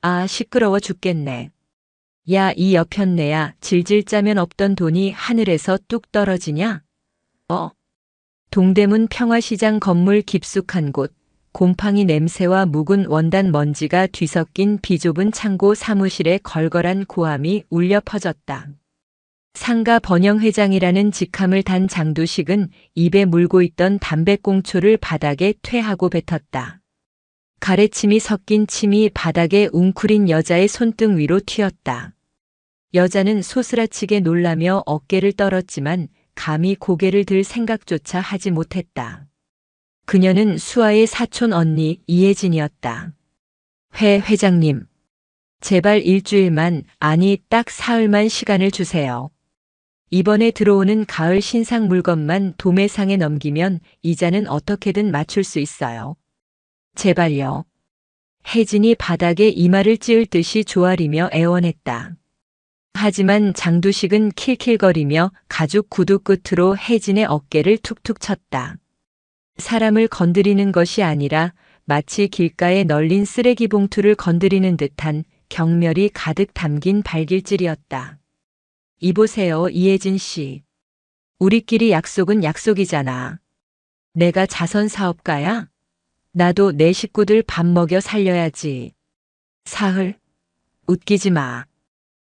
아, 시끄러워 죽겠네. 야, 이 여편네야, 질질 짜면 없던 돈이 하늘에서 뚝 떨어지냐? 동대문 평화시장 건물 깊숙한 곳, 곰팡이 냄새와 묵은 원단 먼지가 뒤섞인 비좁은 창고 사무실에 걸걸한 고함이 울려 퍼졌다. 상가 번영 회장이라는 직함을 단 장두식은 입에 물고 있던 담배꽁초를 바닥에 퇴하고 뱉었다. 가래침이 섞인 침이 바닥에 웅크린 여자의 손등 위로 튀었다. 여자는 소스라치게 놀라며 어깨를 떨었지만 감히 고개를 들 생각조차 하지 못했다. 그녀는 수아의 사촌 언니 이혜진이었다. 회장님. 제발 일주일만, 아니 딱 사흘만 시간을 주세요. 이번에 들어오는 가을 신상 물건만 도매상에 넘기면 이자는 어떻게든 맞출 수 있어요. 제발요. 혜진이 바닥에 이마를 찌을 듯이 조아리며 애원했다. 하지만 장두식은 킬킬거리며 가죽 구두 끝으로 혜진의 어깨를 툭툭 쳤다. 사람을 건드리는 것이 아니라 마치 길가에 널린 쓰레기 봉투를 건드리는 듯한 경멸이 가득 담긴 발길질이었다. 이보세요, 이혜진 씨. 우리끼리 약속은 약속이잖아. 내가 자선 사업가야? 나도 내 식구들 밥 먹여 살려야지. 사흘? 웃기지 마.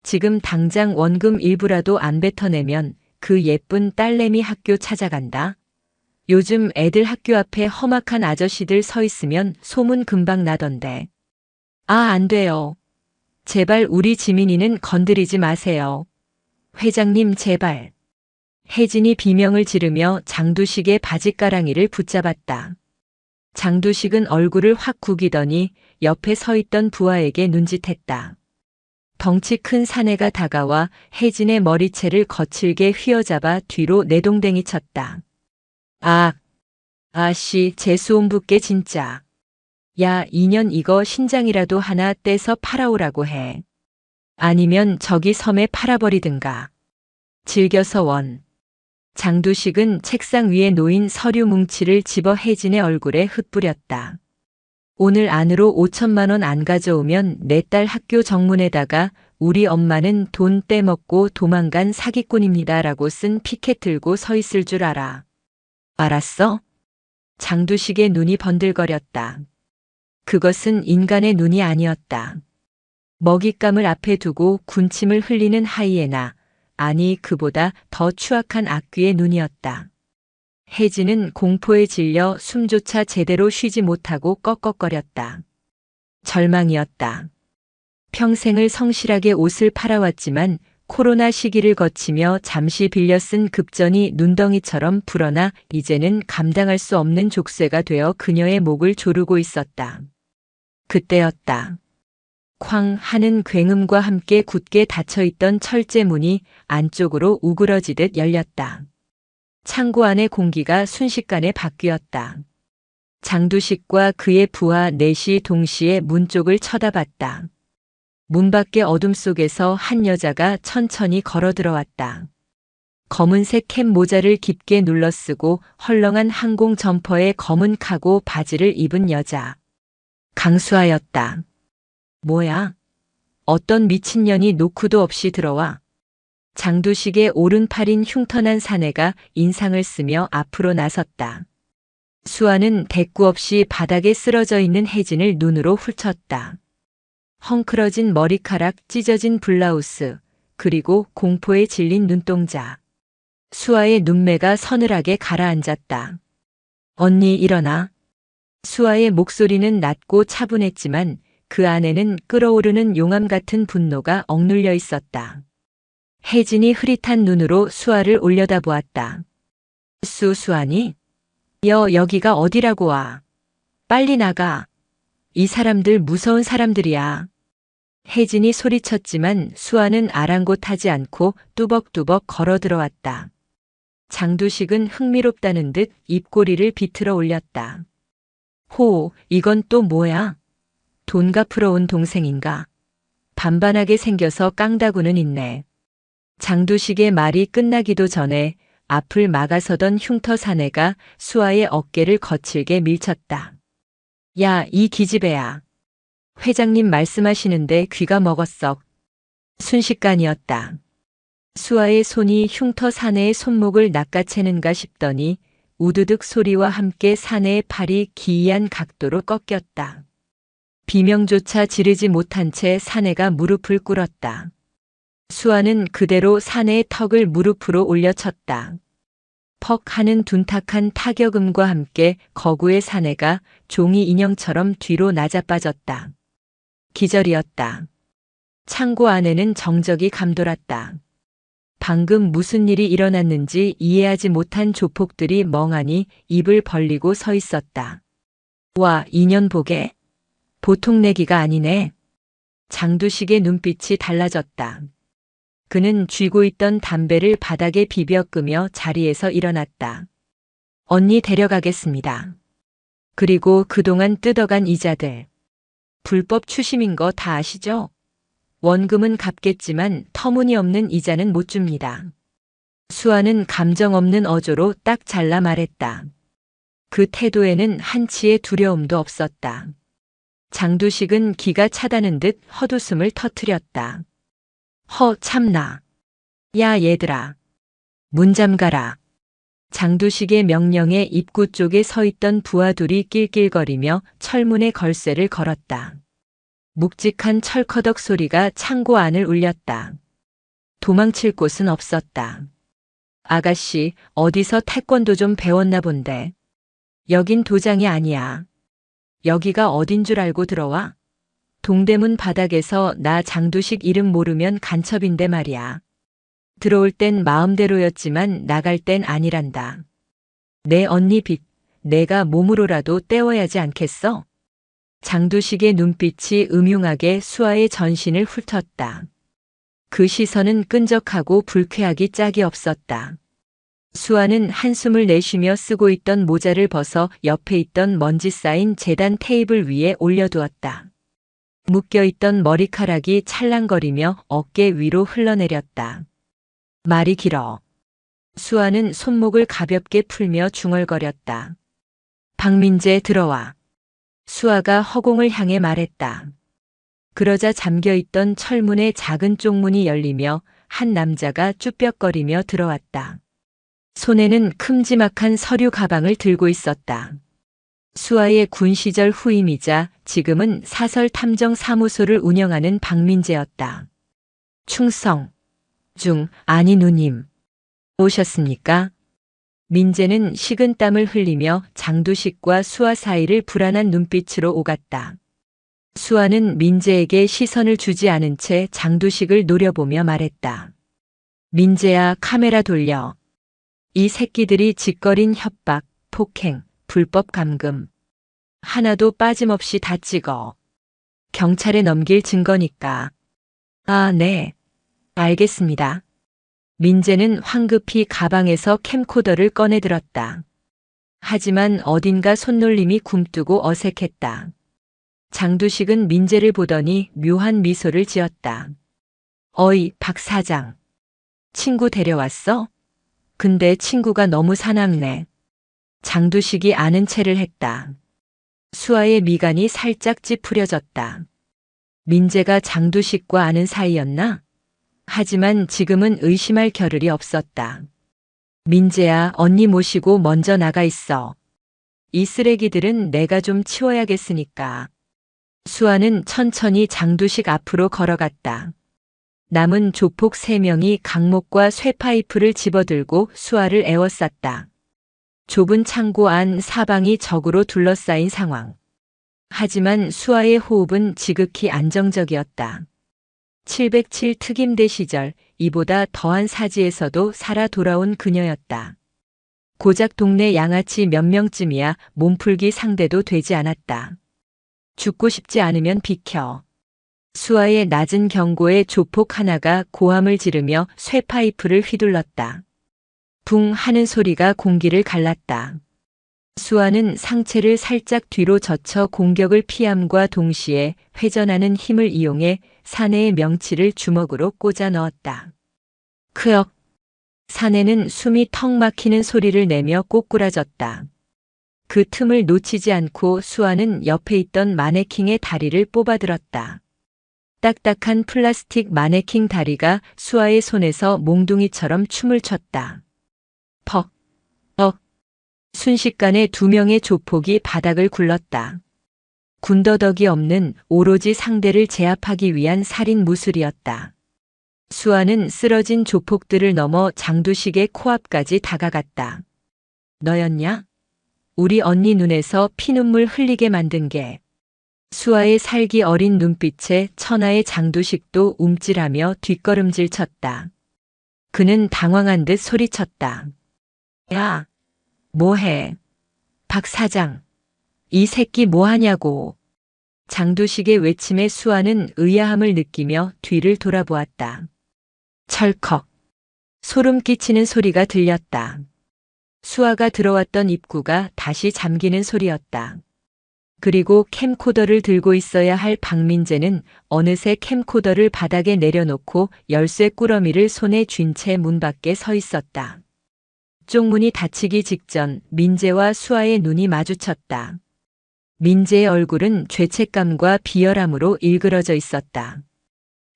지금 당장 원금 일부라도 안 뱉어내면 그 예쁜 딸내미 학교 찾아간다. 요즘 애들 학교 앞에 험악한 아저씨들 서 있으면 소문 금방 나던데. 아, 안 돼요. 제발 우리 지민이는 건드리지 마세요. 회장님 제발. 혜진이 비명을 지르며 장두식의 바지가랑이를 붙잡았다. 장두식은 얼굴을 확 구기더니 옆에 서 있던 부하에게 눈짓했다. 덩치 큰 사내가 다가와 혜진의 머리채를 거칠게 휘어잡아 뒤로 내동댕이 쳤다. 아씨, 재수온 붓게 진짜. 야, 2년 이거 신장이라도 하나 떼서 팔아오라고 해. 아니면 저기 섬에 팔아버리든가. 즐겨서 원. 장두식은 책상 위에 놓인 서류 뭉치를 집어 혜진의 얼굴에 흩뿌렸다. 오늘 안으로 5천만 원 안 가져오면 내 딸 학교 정문에다가 우리 엄마는 돈 떼먹고 도망간 사기꾼입니다 라고 쓴 피켓 들고 서 있을 줄 알아. 알았어? 장두식의 눈이 번들거렸다. 그것은 인간의 눈이 아니었다. 먹잇감을 앞에 두고 군침을 흘리는 하이에나, 아니 그보다 더 추악한 악귀의 눈이었다. 혜진은 공포에 질려 숨조차 제대로 쉬지 못하고 꺽꺽거렸다. 절망이었다. 평생을 성실하게 옷을 팔아왔지만 코로나 시기를 거치며 잠시 빌려 쓴 급전이 눈덩이처럼 불어나 이제는 감당할 수 없는 족쇄가 되어 그녀의 목을 조르고 있었다. 그때였다. 쾅 하는 굉음과 함께 굳게 닫혀있던 철제 문이 안쪽으로 우그러지듯 열렸다. 창고 안의 공기가 순식간에 바뀌었다. 장두식과 그의 부하 넷이 동시에 문 쪽을 쳐다봤다. 문 밖의 어둠 속에서 한 여자가 천천히 걸어 들어왔다. 검은색 캡 모자를 깊게 눌러쓰고 헐렁한 항공 점퍼에 검은 카고 바지를 입은 여자. 강수아였다. 뭐야? 어떤 미친년이 노크도 없이 들어와. 장두식의 오른팔인 흉터난 사내가 인상을 쓰며 앞으로 나섰다. 수아는 대꾸 없이 바닥에 쓰러져 있는 혜진을 눈으로 훑쳤다. 헝클어진 머리카락, 찢어진 블라우스, 그리고 공포에 질린 눈동자. 수아의 눈매가 서늘하게 가라앉았다. 언니 일어나. 수아의 목소리는 낮고 차분했지만 그 안에는 끓어오르는 용암 같은 분노가 억눌려 있었다. 혜진이 흐릿한 눈으로 수아를 올려다보았다. 수아니? 여기가 어디라고 와. 빨리 나가. 이 사람들 무서운 사람들이야. 혜진이 소리쳤지만 수아는 아랑곳하지 않고 뚜벅뚜벅 걸어 들어왔다. 장두식은 흥미롭다는 듯 입꼬리를 비틀어 올렸다. 호, 이건 또 뭐야? 돈 갚으러 온 동생인가? 반반하게 생겨서 깡다구는 있네. 장두식의 말이 끝나기도 전에 앞을 막아서던 흉터 사내가 수아의 어깨를 거칠게 밀쳤다. 야, 이 기집애야. 회장님 말씀하시는데 귀가 먹었어. 순식간이었다. 수아의 손이 흉터 사내의 손목을 낚아채는가 싶더니 우두둑 소리와 함께 사내의 팔이 기이한 각도로 꺾였다. 비명조차 지르지 못한 채 사내가 무릎을 꿇었다. 수아는 그대로 사내의 턱을 무릎으로 올려쳤다. 퍽 하는 둔탁한 타격음과 함께 거구의 사내가 종이 인형처럼 뒤로 낮아빠졌다. 기절이었다. 창고 안에는 정적이 감돌았다. 방금 무슨 일이 일어났는지 이해하지 못한 조폭들이 멍하니 입을 벌리고 서 있었다. 와, 인연 보게. 보통 내기가 아니네. 장두식의 눈빛이 달라졌다. 그는 쥐고 있던 담배를 바닥에 비벼 끄며 자리에서 일어났다. 언니 데려가겠습니다. 그리고 그동안 뜯어간 이자들. 불법 추심인 거 다 아시죠? 원금은 갚겠지만 터무니없는 이자는 못 줍니다. 수아는 감정 없는 어조로 딱 잘라 말했다. 그 태도에는 한치의 두려움도 없었다. 장두식은 기가 차다는 듯 헛웃음을 터뜨렸다. 참나. 야 얘들아. 문 잠가라. 장두식의 명령에 입구 쪽에 서 있던 부하들이 낄낄거리며 철문에 걸쇠를 걸었다. 묵직한 철커덕 소리가 창고 안을 울렸다. 도망칠 곳은 없었다. 아가씨, 어디서 태권도 좀 배웠나 본데. 여긴 도장이 아니야. 여기가 어딘 줄 알고 들어와? 동대문 바닥에서 나 장두식 이름 모르면 간첩인데 말이야. 들어올 땐 마음대로였지만 나갈 땐 아니란다. 내 언니 빚, 내가 몸으로라도 떼워야지 않겠어? 장두식의 눈빛이 음흉하게 수아의 전신을 훑었다. 그 시선은 끈적하고 불쾌하기 짝이 없었다. 수아는 한숨을 내쉬며 쓰고 있던 모자를 벗어 옆에 있던 먼지 쌓인 재단 테이블 위에 올려두었다. 묶여있던 머리카락이 찰랑거리며 어깨 위로 흘러내렸다. 말이 길어. 수아는 손목을 가볍게 풀며 중얼거렸다. 박민재 들어와. 수아가 허공을 향해 말했다. 그러자 잠겨있던 철문의 작은 쪽문이 열리며 한 남자가 쭈뼛거리며 들어왔다. 손에는 큼지막한 서류 가방을 들고 있었다. 수아의 군 시절 후임이자 지금은 사설 탐정 사무소를 운영하는 박민재였다. 충성. 아니 누님. 오셨습니까? 민재는 식은땀을 흘리며 장두식과 수아 사이를 불안한 눈빛으로 오갔다. 수아는 민재에게 시선을 주지 않은 채 장두식을 노려보며 말했다. 민재야, 카메라 돌려. 이 새끼들이 짓거린 협박, 폭행, 불법 감금. 하나도 빠짐없이 다 찍어. 경찰에 넘길 증거니까. 아, 네. 알겠습니다. 민재는 황급히 가방에서 캠코더를 꺼내들었다. 하지만 어딘가 손놀림이 굼뜨고 어색했다. 장두식은 민재를 보더니 묘한 미소를 지었다. 어이, 박 사장. 친구 데려왔어? 근데 친구가 너무 사납네. 장두식이 아는 체를 했다. 수아의 미간이 살짝 찌푸려졌다. 민재가 장두식과 아는 사이였나? 하지만 지금은 의심할 겨를이 없었다. 민재야, 언니 모시고 먼저 나가 있어. 이 쓰레기들은 내가 좀 치워야겠으니까. 수아는 천천히 장두식 앞으로 걸어갔다. 남은 조폭 3명이 강목과 쇠파이프를 집어들고 수아를 에워쌌다. 좁은 창고 안 사방이 적으로 둘러싸인 상황. 하지만 수아의 호흡은 지극히 안정적이었다. 707 특임대 시절 이보다 더한 사지에서도 살아 돌아온 그녀였다. 고작 동네 양아치 몇 명쯤이야 몸풀기 상대도 되지 않았다. 죽고 싶지 않으면 비켜. 수아의 낮은 경고에 조폭 하나가 고함을 지르며 쇠파이프를 휘둘렀다. 붕 하는 소리가 공기를 갈랐다. 수아는 상체를 살짝 뒤로 젖혀 공격을 피함과 동시에 회전하는 힘을 이용해 사내의 명치를 주먹으로 꽂아 넣었다. 크역. 사내는 숨이 턱 막히는 소리를 내며 꼬꾸라졌다. 그 틈을 놓치지 않고 수아는 옆에 있던 마네킹의 다리를 뽑아들었다. 딱딱한 플라스틱 마네킹 다리가 수아의 손에서 몽둥이처럼 춤을 췄다. 퍽, 퍽. 순식간에 두 명의 조폭이 바닥을 굴렀다. 군더더기 없는 오로지 상대를 제압하기 위한 살인 무술이었다. 수아는 쓰러진 조폭들을 넘어 장두식의 코앞까지 다가갔다. 너였냐? 우리 언니 눈에서 피눈물 흘리게 만든 게. 수아의 살기 어린 눈빛에 천하의 장두식도 움찔하며 뒷걸음질 쳤다. 그는 당황한 듯 소리쳤다. 야, 뭐해? 박 사장, 이 새끼 뭐하냐고. 장두식의 외침에 수아는 의아함을 느끼며 뒤를 돌아보았다. 철컥. 소름 끼치는 소리가 들렸다. 수아가 들어왔던 입구가 다시 잠기는 소리였다. 그리고 캠코더를 들고 있어야 할 박민재는 어느새 캠코더를 바닥에 내려놓고 열쇠 꾸러미를 손에 쥔 채 문 밖에 서 있었다. 쪽문이 닫히기 직전 민재와 수아의 눈이 마주쳤다. 민재의 얼굴은 죄책감과 비열함으로 일그러져 있었다.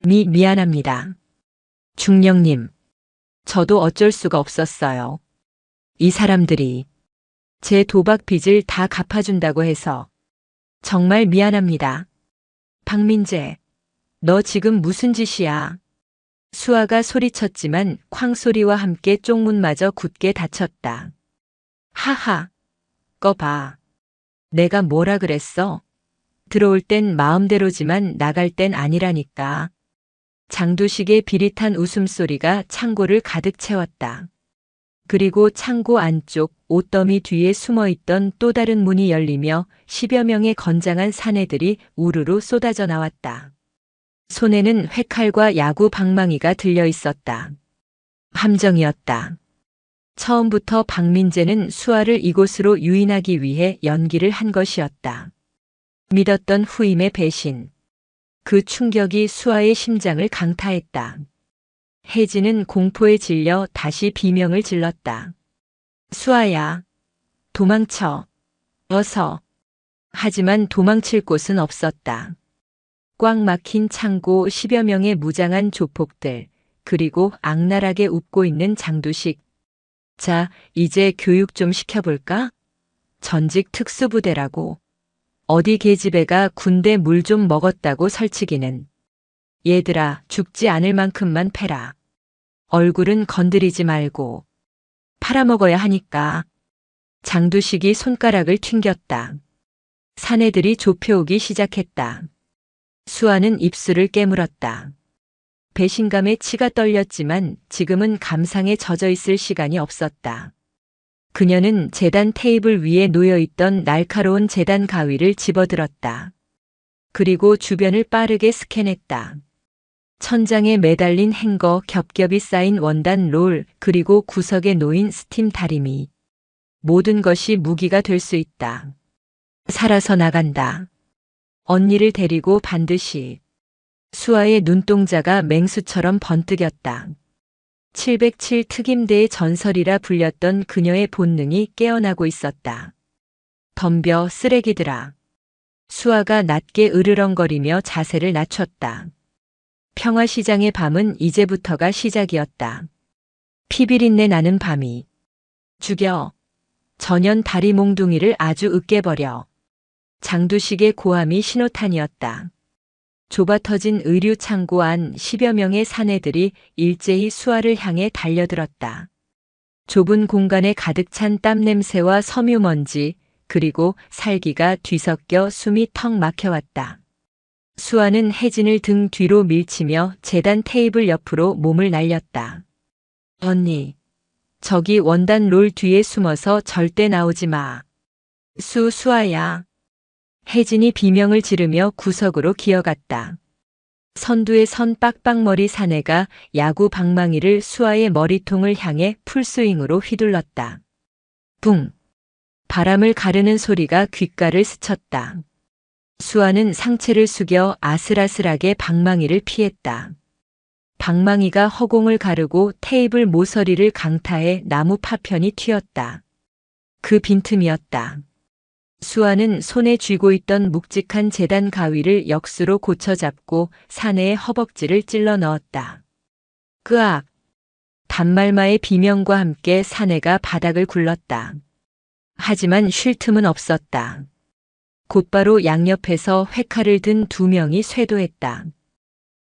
미안합니다. 중령님, 저도 어쩔 수가 없었어요. 이 사람들이 제 도박 빚을 다 갚아준다고 해서 정말 미안합니다. 박민재, 너 지금 무슨 짓이야? 수아가 소리쳤지만 쾅소리와 함께 쪽문마저 굳게 닫혔다. 하하, 꺼 봐. 내가 뭐라 그랬어? 들어올 땐 마음대로지만 나갈 땐 아니라니까. 장두식의 비릿한 웃음소리가 창고를 가득 채웠다. 그리고 창고 안쪽 옷더미 뒤에 숨어있던 또 다른 문이 열리며 10여 명의 건장한 사내들이 우르르 쏟아져 나왔다. 손에는 회칼과 야구 방망이가 들려 있었다. 함정이었다. 처음부터 박민재는 수아를 이곳으로 유인하기 위해 연기를 한 것이었다. 믿었던 후임의 배신. 그 충격이 수아의 심장을 강타했다. 혜진은 공포에 질려 다시 비명을 질렀다. 수아야, 도망쳐. 어서. 하지만 도망칠 곳은 없었다. 꽉 막힌 창고 10여 명의 무장한 조폭들, 그리고 악랄하게 웃고 있는 장두식. 자, 이제 교육 좀 시켜볼까? 전직 특수부대라고. 어디 계집애가 군대 물 좀 먹었다고 설치기는. 얘들아, 죽지 않을 만큼만 패라. 얼굴은 건드리지 말고. 팔아먹어야 하니까. 장두식이 손가락을 튕겼다. 사내들이 좁혀오기 시작했다. 수아는 입술을 깨물었다. 배신감에 치가 떨렸지만 지금은 감상에 젖어 있을 시간이 없었다. 그녀는 재단 테이블 위에 놓여있던 날카로운 재단 가위를 집어들었다. 그리고 주변을 빠르게 스캔했다. 천장에 매달린 행거, 겹겹이 쌓인 원단 롤, 그리고 구석에 놓인 스팀 다리미. 모든 것이 무기가 될 수 있다. 살아서 나간다. 언니를 데리고 반드시. 수아의 눈동자가 맹수처럼 번뜩였다. 707 특임대의 전설이라 불렸던 그녀의 본능이 깨어나고 있었다. 덤벼 쓰레기들아. 수아가 낮게 으르렁거리며 자세를 낮췄다. 평화시장의 밤은 이제부터가 시작이었다. 피비린내 나는 밤이. 죽여. 전연 다리 몽둥이를 아주 으깨버려. 장두식의 고함이 신호탄이었다. 좁아터진 의류 창고 안 10여 명의 사내들이 일제히 수아를 향해 달려들었다. 좁은 공간에 가득 찬 땀 냄새와 섬유먼지, 그리고 살기가 뒤섞여 숨이 턱 막혀왔다. 수아는 혜진을 등 뒤로 밀치며 재단 테이블 옆으로 몸을 날렸다. 언니, 저기 원단 롤 뒤에 숨어서 절대 나오지 마. 수아야. 혜진이 비명을 지르며 구석으로 기어갔다. 선두에 선 빡빡머리 사내가 야구 방망이를 수아의 머리통을 향해 풀스윙으로 휘둘렀다. 붕! 바람을 가르는 소리가 귓가를 스쳤다. 수아는 상체를 숙여 아슬아슬하게 방망이를 피했다. 방망이가 허공을 가르고 테이블 모서리를 강타해 나무 파편이 튀었다. 그 빈틈이었다. 수아는 손에 쥐고 있던 묵직한 재단 가위를 역수로 고쳐잡고 사내의 허벅지를 찔러 넣었다. 끄악! 단말마의 비명과 함께 사내가 바닥을 굴렀다. 하지만 쉴 틈은 없었다. 곧바로 양옆에서 회칼을 든 두 명이 쇄도했다.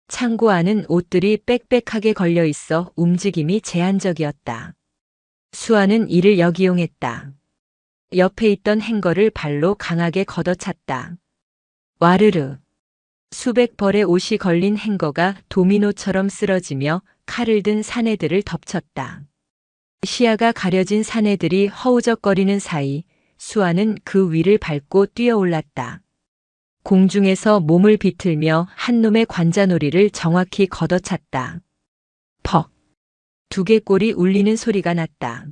창고 안은 옷들이 빽빽하게 걸려 있어 움직임이 제한적이었다. 수아는 이를 역이용했다. 옆에 있던 행거를 발로 강하게 걷어찼다. 와르르. 수백 벌의 옷이 걸린 행거가 도미노처럼 쓰러지며 칼을 든 사내들을 덮쳤다. 시야가 가려진 사내들이 허우적거리는 사이 수아는 그 위를 밟고 뛰어올랐다. 공중에서 몸을 비틀며 한 놈의 관자놀이를 정확히 걷어찼다. 퍽! 두개골이 울리는 소리가 났다.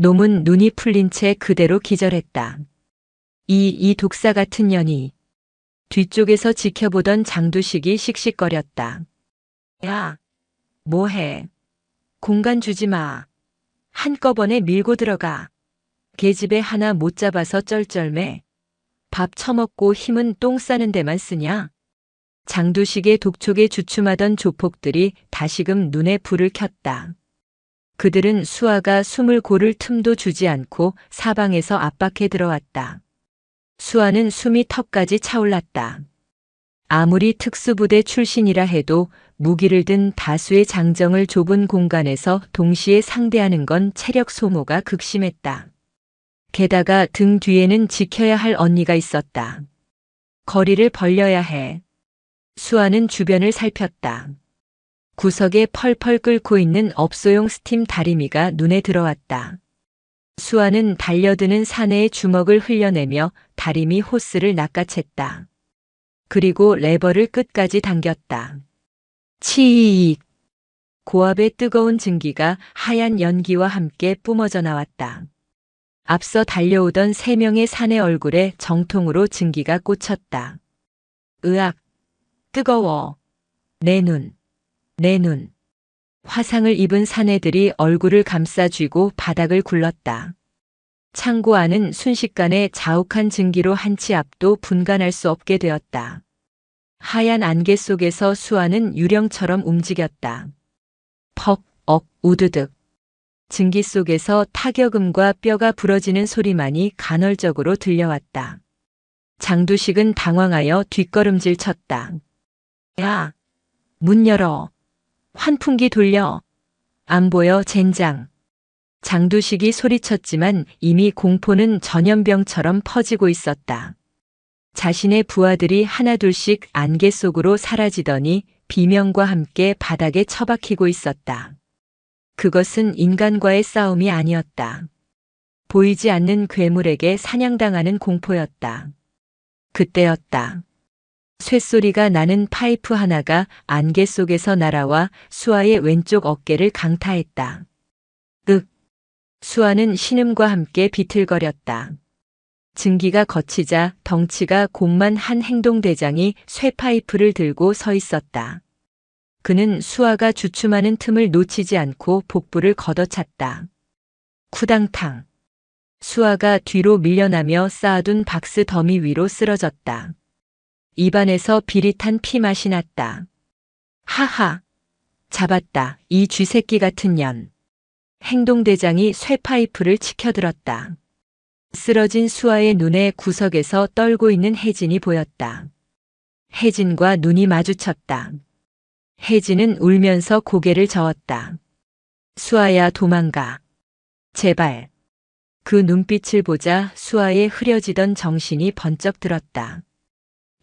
놈은 눈이 풀린 채 그대로 기절했다. 이 독사 같은 년이. 뒤쪽에서 지켜보던 장두식이 씩씩거렸다. 야, 뭐해? 공간 주지 마. 한꺼번에 밀고 들어가. 계집애 하나 못 잡아서 쩔쩔매. 밥 처먹고 힘은 똥 싸는 데만 쓰냐? 장두식의 독촉에 주춤하던 조폭들이 다시금 눈에 불을 켰다. 그들은 수아가 숨을 고를 틈도 주지 않고 사방에서 압박해 들어왔다. 수아는 숨이 턱까지 차올랐다. 아무리 특수부대 출신이라 해도 무기를 든 다수의 장정을 좁은 공간에서 동시에 상대하는 건 체력 소모가 극심했다. 게다가 등 뒤에는 지켜야 할 언니가 있었다. 거리를 벌려야 해. 수아는 주변을 살폈다. 구석에 펄펄 끓고 있는 업소용 스팀 다리미가 눈에 들어왔다. 수아는 달려드는 사내의 주먹을 흘려내며 다리미 호스를 낚아챘다. 그리고 레버를 끝까지 당겼다. 치익! 고압의 뜨거운 증기가 하얀 연기와 함께 뿜어져 나왔다. 앞서 달려오던 세 명의 사내 얼굴에 정통으로 증기가 꽂혔다. 으악! 뜨거워! 내 눈! 내 눈. 화상을 입은 사내들이 얼굴을 감싸쥐고 바닥을 굴렀다. 창고 안은 순식간에 자욱한 증기로 한 치 앞도 분간할 수 없게 되었다. 하얀 안개 속에서 수아는 유령처럼 움직였다. 퍽, 억, 우드득. 증기 속에서 타격음과 뼈가 부러지는 소리만이 간헐적으로 들려왔다. 장두식은 당황하여 뒷걸음질 쳤다. 야! 문 열어! 환풍기 돌려. 안 보여 젠장. 장두식이 소리쳤지만 이미 공포는 전염병처럼 퍼지고 있었다. 자신의 부하들이 하나둘씩 안개 속으로 사라지더니 비명과 함께 바닥에 처박히고 있었다. 그것은 인간과의 싸움이 아니었다. 보이지 않는 괴물에게 사냥당하는 공포였다. 그때였다. 쇳소리가 나는 파이프 하나가 안개 속에서 날아와 수아의 왼쪽 어깨를 강타했다. 윽! 수아는 신음과 함께 비틀거렸다. 증기가 거치자 덩치가 곤만한 행동대장이 쇠파이프를 들고 서 있었다. 그는 수아가 주춤하는 틈을 놓치지 않고 복부를 걷어찼다. 쿠당탕! 수아가 뒤로 밀려나며 쌓아둔 박스 더미 위로 쓰러졌다. 입안에서 비릿한 피맛이 났다. 하하! 잡았다, 이 쥐새끼 같은 년. 행동대장이 쇠파이프를 치켜들었다. 쓰러진 수아의 눈에 구석에서 떨고 있는 혜진이 보였다. 혜진과 눈이 마주쳤다. 혜진은 울면서 고개를 저었다. 수아야, 도망가. 제발. 그 눈빛을 보자 수아의 흐려지던 정신이 번쩍 들었다.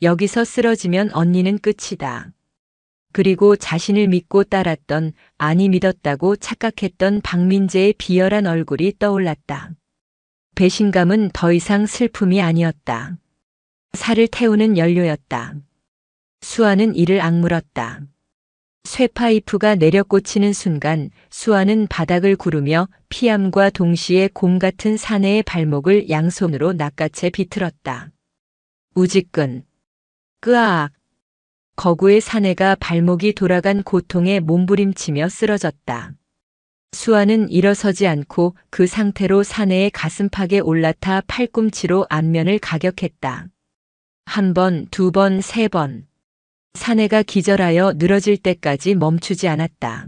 여기서 쓰러지면 언니는 끝이다. 그리고 자신을 믿고 따랐던, 아니 믿었다고 착각했던 박민재의 비열한 얼굴이 떠올랐다. 배신감은 더 이상 슬픔이 아니었다. 살을 태우는 연료였다. 수아는 이를 악물었다. 쇠파이프가 내려꽂히는 순간 수아는 바닥을 구르며 피함과 동시에 곰 같은 사내의 발목을 양손으로 낚아채 비틀었다. 우직근. 끄악! 거구의 사내가 발목이 돌아간 고통에 몸부림치며 쓰러졌다. 수아는 일어서지 않고 그 상태로 사내의 가슴팍에 올라타 팔꿈치로 안면을 가격했다. 한 번, 두 번, 세 번. 사내가 기절하여 늘어질 때까지 멈추지 않았다.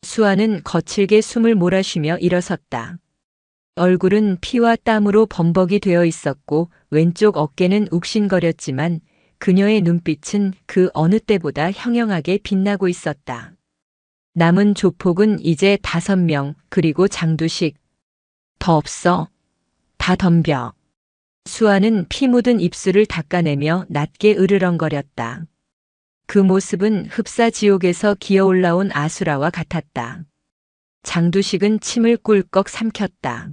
수아는 거칠게 숨을 몰아쉬며 일어섰다. 얼굴은 피와 땀으로 범벅이 되어 있었고 왼쪽 어깨는 욱신거렸지만 그녀의 눈빛은 그 어느 때보다 형형하게 빛나고 있었다. 남은 조폭은 이제 5명, 그리고 장두식. 더 없어. 다 덤벼. 수아는 피 묻은 입술을 닦아내며 낮게 으르렁거렸다. 그 모습은 흡사 지옥에서 기어올라온 아수라와 같았다. 장두식은 침을 꿀꺽 삼켰다.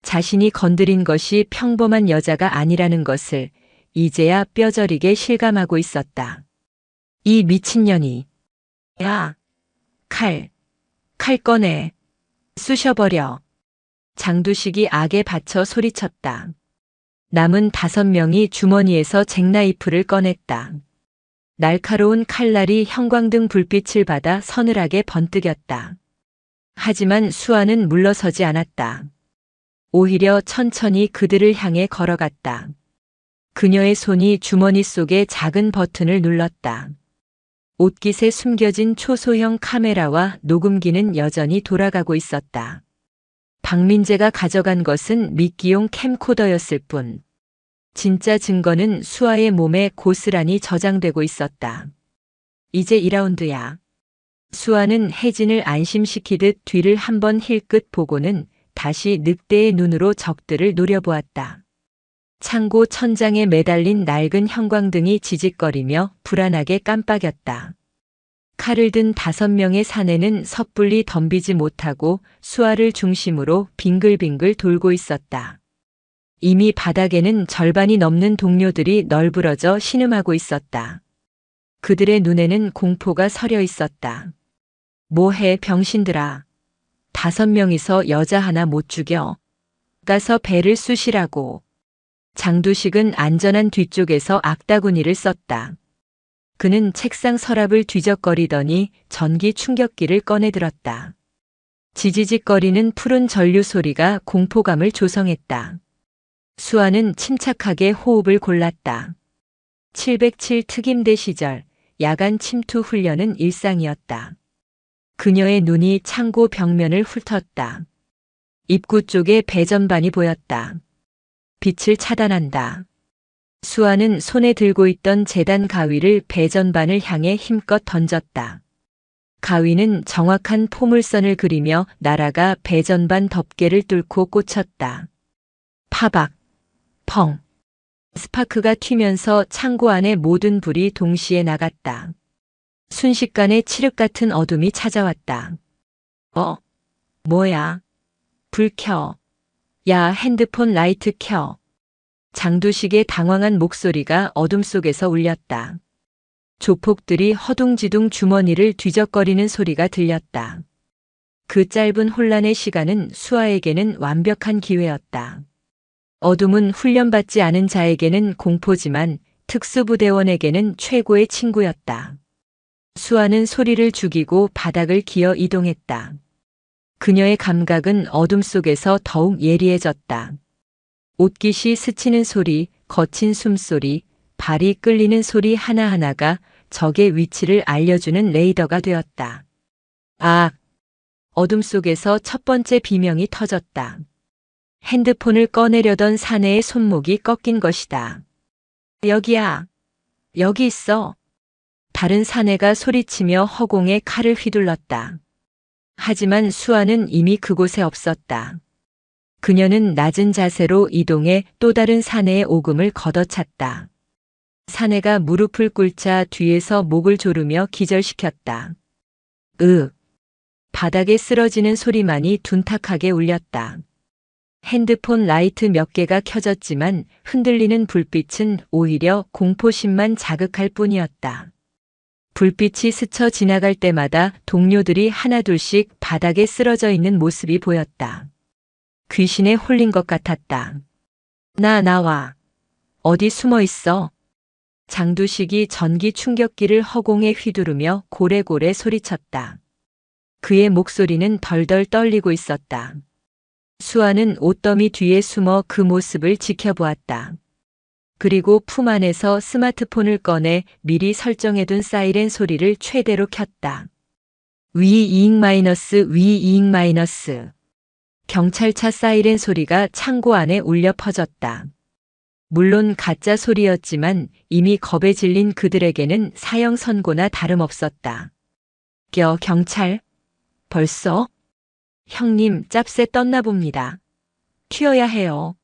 자신이 건드린 것이 평범한 여자가 아니라는 것을 이제야 뼈저리게 실감하고 있었다. 이 미친년이. 야, 칼 꺼내. 쑤셔버려. 장두식이 악에 받쳐 소리쳤다. 남은 5명이 주머니에서 잭나이프를 꺼냈다. 날카로운 칼날이 형광등 불빛을 받아 서늘하게 번뜩였다. 하지만 수아는 물러서지 않았다. 오히려 천천히 그들을 향해 걸어갔다. 그녀의 손이 주머니 속의 작은 버튼을 눌렀다. 옷깃에 숨겨진 초소형 카메라와 녹음기는 여전히 돌아가고 있었다. 박민재가 가져간 것은 미끼용 캠코더였을 뿐. 진짜 증거는 수아의 몸에 고스란히 저장되고 있었다. 이제 2라운드야. 수아는 혜진을 안심시키듯 뒤를 한번 힐끗 보고는 다시 늑대의 눈으로 적들을 노려보았다. 창고 천장에 매달린 낡은 형광등이 지직거리며 불안하게 깜빡였다. 칼을 든 5명의 사내는 섣불리 덤비지 못하고 수아를 중심으로 빙글빙글 돌고 있었다. 이미 바닥에는 절반이 넘는 동료들이 널브러져 신음하고 있었다. 그들의 눈에는 공포가 서려 있었다. 뭐해 병신들아. 5명이서 여자 하나 못 죽여. 가서 배를 쑤시라고. 장두식은 안전한 뒤쪽에서 악다구니를 썼다. 그는 책상 서랍을 뒤적거리더니 전기 충격기를 꺼내들었다. 지지직거리는 푸른 전류 소리가 공포감을 조성했다. 수아는 침착하게 호흡을 골랐다. 707 특임대 시절 야간 침투 훈련은 일상이었다. 그녀의 눈이 창고 벽면을 훑었다. 입구 쪽에 배전반이 보였다. 빛을 차단한다. 수아는 손에 들고 있던 재단 가위를 배전반을 향해 힘껏 던졌다. 가위는 정확한 포물선을 그리며 날아가 배전반 덮개를 뚫고 꽂혔다. 파박, 펑. 스파크가 튀면서 창고 안의 모든 불이 동시에 나갔다. 순식간에 칠흑 같은 어둠이 찾아왔다. 뭐야? 불 켜. 야, 핸드폰 라이트 켜. 장두식의 당황한 목소리가 어둠 속에서 울렸다. 조폭들이 허둥지둥 주머니를 뒤적거리는 소리가 들렸다. 그 짧은 혼란의 시간은 수아에게는 완벽한 기회였다. 어둠은 훈련받지 않은 자에게는 공포지만 특수부대원에게는 최고의 친구였다. 수아는 소리를 죽이고 바닥을 기어 이동했다. 그녀의 감각은 어둠 속에서 더욱 예리해졌다. 옷깃이 스치는 소리, 거친 숨소리, 발이 끌리는 소리 하나하나가 적의 위치를 알려주는 레이더가 되었다. 아! 어둠 속에서 첫 번째 비명이 터졌다. 핸드폰을 꺼내려던 사내의 손목이 꺾인 것이다. 여기야. 여기 있어. 다른 사내가 소리치며 허공에 칼을 휘둘렀다. 하지만 수아는 이미 그곳에 없었다. 그녀는 낮은 자세로 이동해 또 다른 사내의 오금을 걷어찼다. 사내가 무릎을 꿇자 뒤에서 목을 조르며 기절시켰다. 바닥에 쓰러지는 소리만이 둔탁하게 울렸다. 핸드폰 라이트 몇 개가 켜졌지만 흔들리는 불빛은 오히려 공포심만 자극할 뿐이었다. 불빛이 스쳐 지나갈 때마다 동료들이 하나둘씩 바닥에 쓰러져 있는 모습이 보였다. 귀신에 홀린 것 같았다. 나와. 어디 숨어 있어? 장두식이 전기 충격기를 허공에 휘두르며 고래고래 소리쳤다. 그의 목소리는 덜덜 떨리고 있었다. 수아는 옷더미 뒤에 숨어 그 모습을 지켜보았다. 그리고 품 안에서 스마트폰을 꺼내 미리 설정해둔 사이렌 소리를 최대로 켰다. 위 이익 마이너스 위 이익 마이너스. 경찰차 사이렌 소리가 창고 안에 울려 퍼졌다. 물론 가짜 소리였지만 이미 겁에 질린 그들에게는 사형 선고나 다름없었다. 경찰? 벌써? 형님 짭새 떴나 봅니다. 튀어야 해요.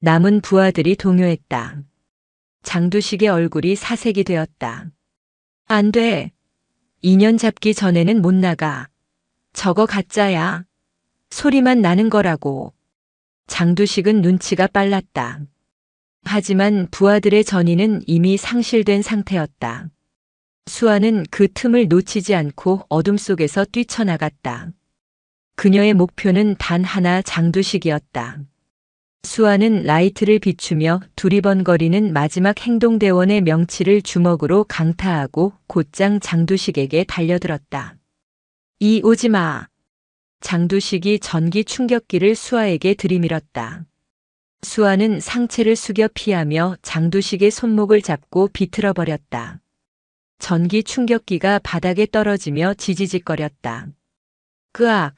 남은 부하들이 동요했다. 장두식의 얼굴이 사색이 되었다. 안 돼. 2년 잡기 전에는 못 나가. 저거 가짜야. 소리만 나는 거라고. 장두식은 눈치가 빨랐다. 하지만 부하들의 전의는 이미 상실된 상태였다. 수아는 그 틈을 놓치지 않고 어둠 속에서 뛰쳐나갔다. 그녀의 목표는 단 하나 장두식이었다. 수아는 라이트를 비추며 두리번거리는 마지막 행동대원의 명치를 주먹으로 강타하고 곧장 장두식에게 달려들었다. 오지 마. 장두식이 전기 충격기를 수아에게 들이밀었다. 수아는 상체를 숙여 피하며 장두식의 손목을 잡고 비틀어 버렸다. 전기 충격기가 바닥에 떨어지며 지지직거렸다. 으악!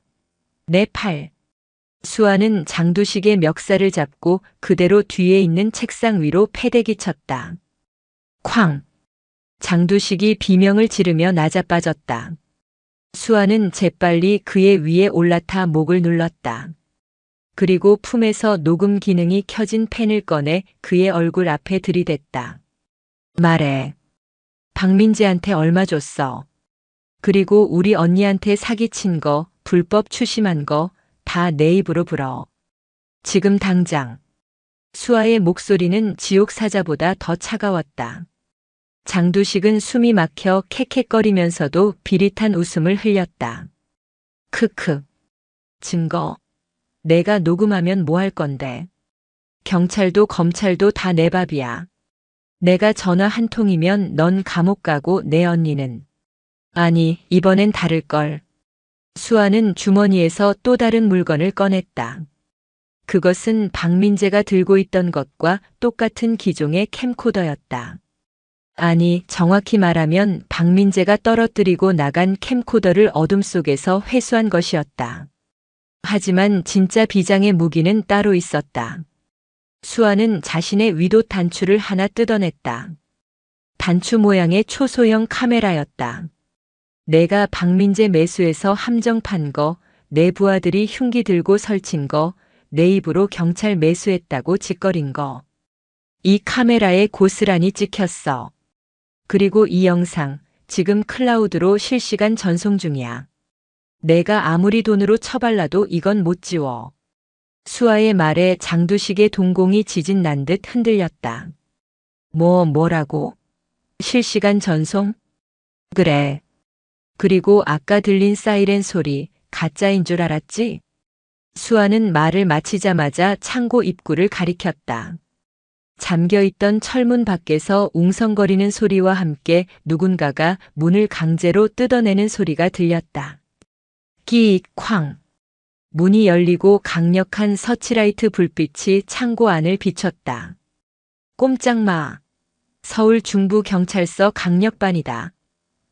내 팔! 수아는 장두식의 멱살을 잡고 그대로 뒤에 있는 책상 위로 패대기 쳤다. 쾅! 장두식이 비명을 지르며 나자빠졌다. 수아는 재빨리 그의 위에 올라타 목을 눌렀다. 그리고 품에서 녹음 기능이 켜진 펜을 꺼내 그의 얼굴 앞에 들이댔다. 말해. 박민재한테 얼마 줬어? 그리고 우리 언니한테 사기친 거, 불법 추심한 거 다 내 입으로 불어. 지금 당장. 수아의 목소리는 지옥 사자보다 더 차가웠다. 장두식은 숨이 막혀 캑캑거리면서도 비릿한 웃음을 흘렸다. 크크. 증거. 내가 녹음하면 뭐 할 건데. 경찰도 검찰도 다 내 밥이야. 내가 전화 한 통이면 넌 감옥 가고 내 언니는. 아니, 이번엔 다를걸. 수아는 주머니에서 또 다른 물건을 꺼냈다. 그것은 박민재가 들고 있던 것과 똑같은 기종의 캠코더였다. 아니, 정확히 말하면 박민재가 떨어뜨리고 나간 캠코더를 어둠 속에서 회수한 것이었다. 하지만 진짜 비장의 무기는 따로 있었다. 수아는 자신의 위도 단추를 하나 뜯어냈다. 단추 모양의 초소형 카메라였다. 내가 박민재 매수해서 함정 판 거, 내 부하들이 흉기 들고 설친 거, 내 입으로 경찰 매수했다고 짓거린 거. 이 카메라에 고스란히 찍혔어. 그리고 이 영상, 지금 클라우드로 실시간 전송 중이야. 내가 아무리 돈으로 처발라도 이건 못 지워. 수아의 말에 장두식의 동공이 지진 난 듯 흔들렸다. 뭐라고? 실시간 전송? 그래. 그리고 아까 들린 사이렌 소리, 가짜인 줄 알았지? 수아는 말을 마치자마자 창고 입구를 가리켰다. 잠겨있던 철문 밖에서 웅성거리는 소리와 함께 누군가가 문을 강제로 뜯어내는 소리가 들렸다. 끼익 쾅. 문이 열리고 강력한 서치라이트 불빛이 창고 안을 비췄다. 꼼짝 마. 서울 중부경찰서 강력반이다.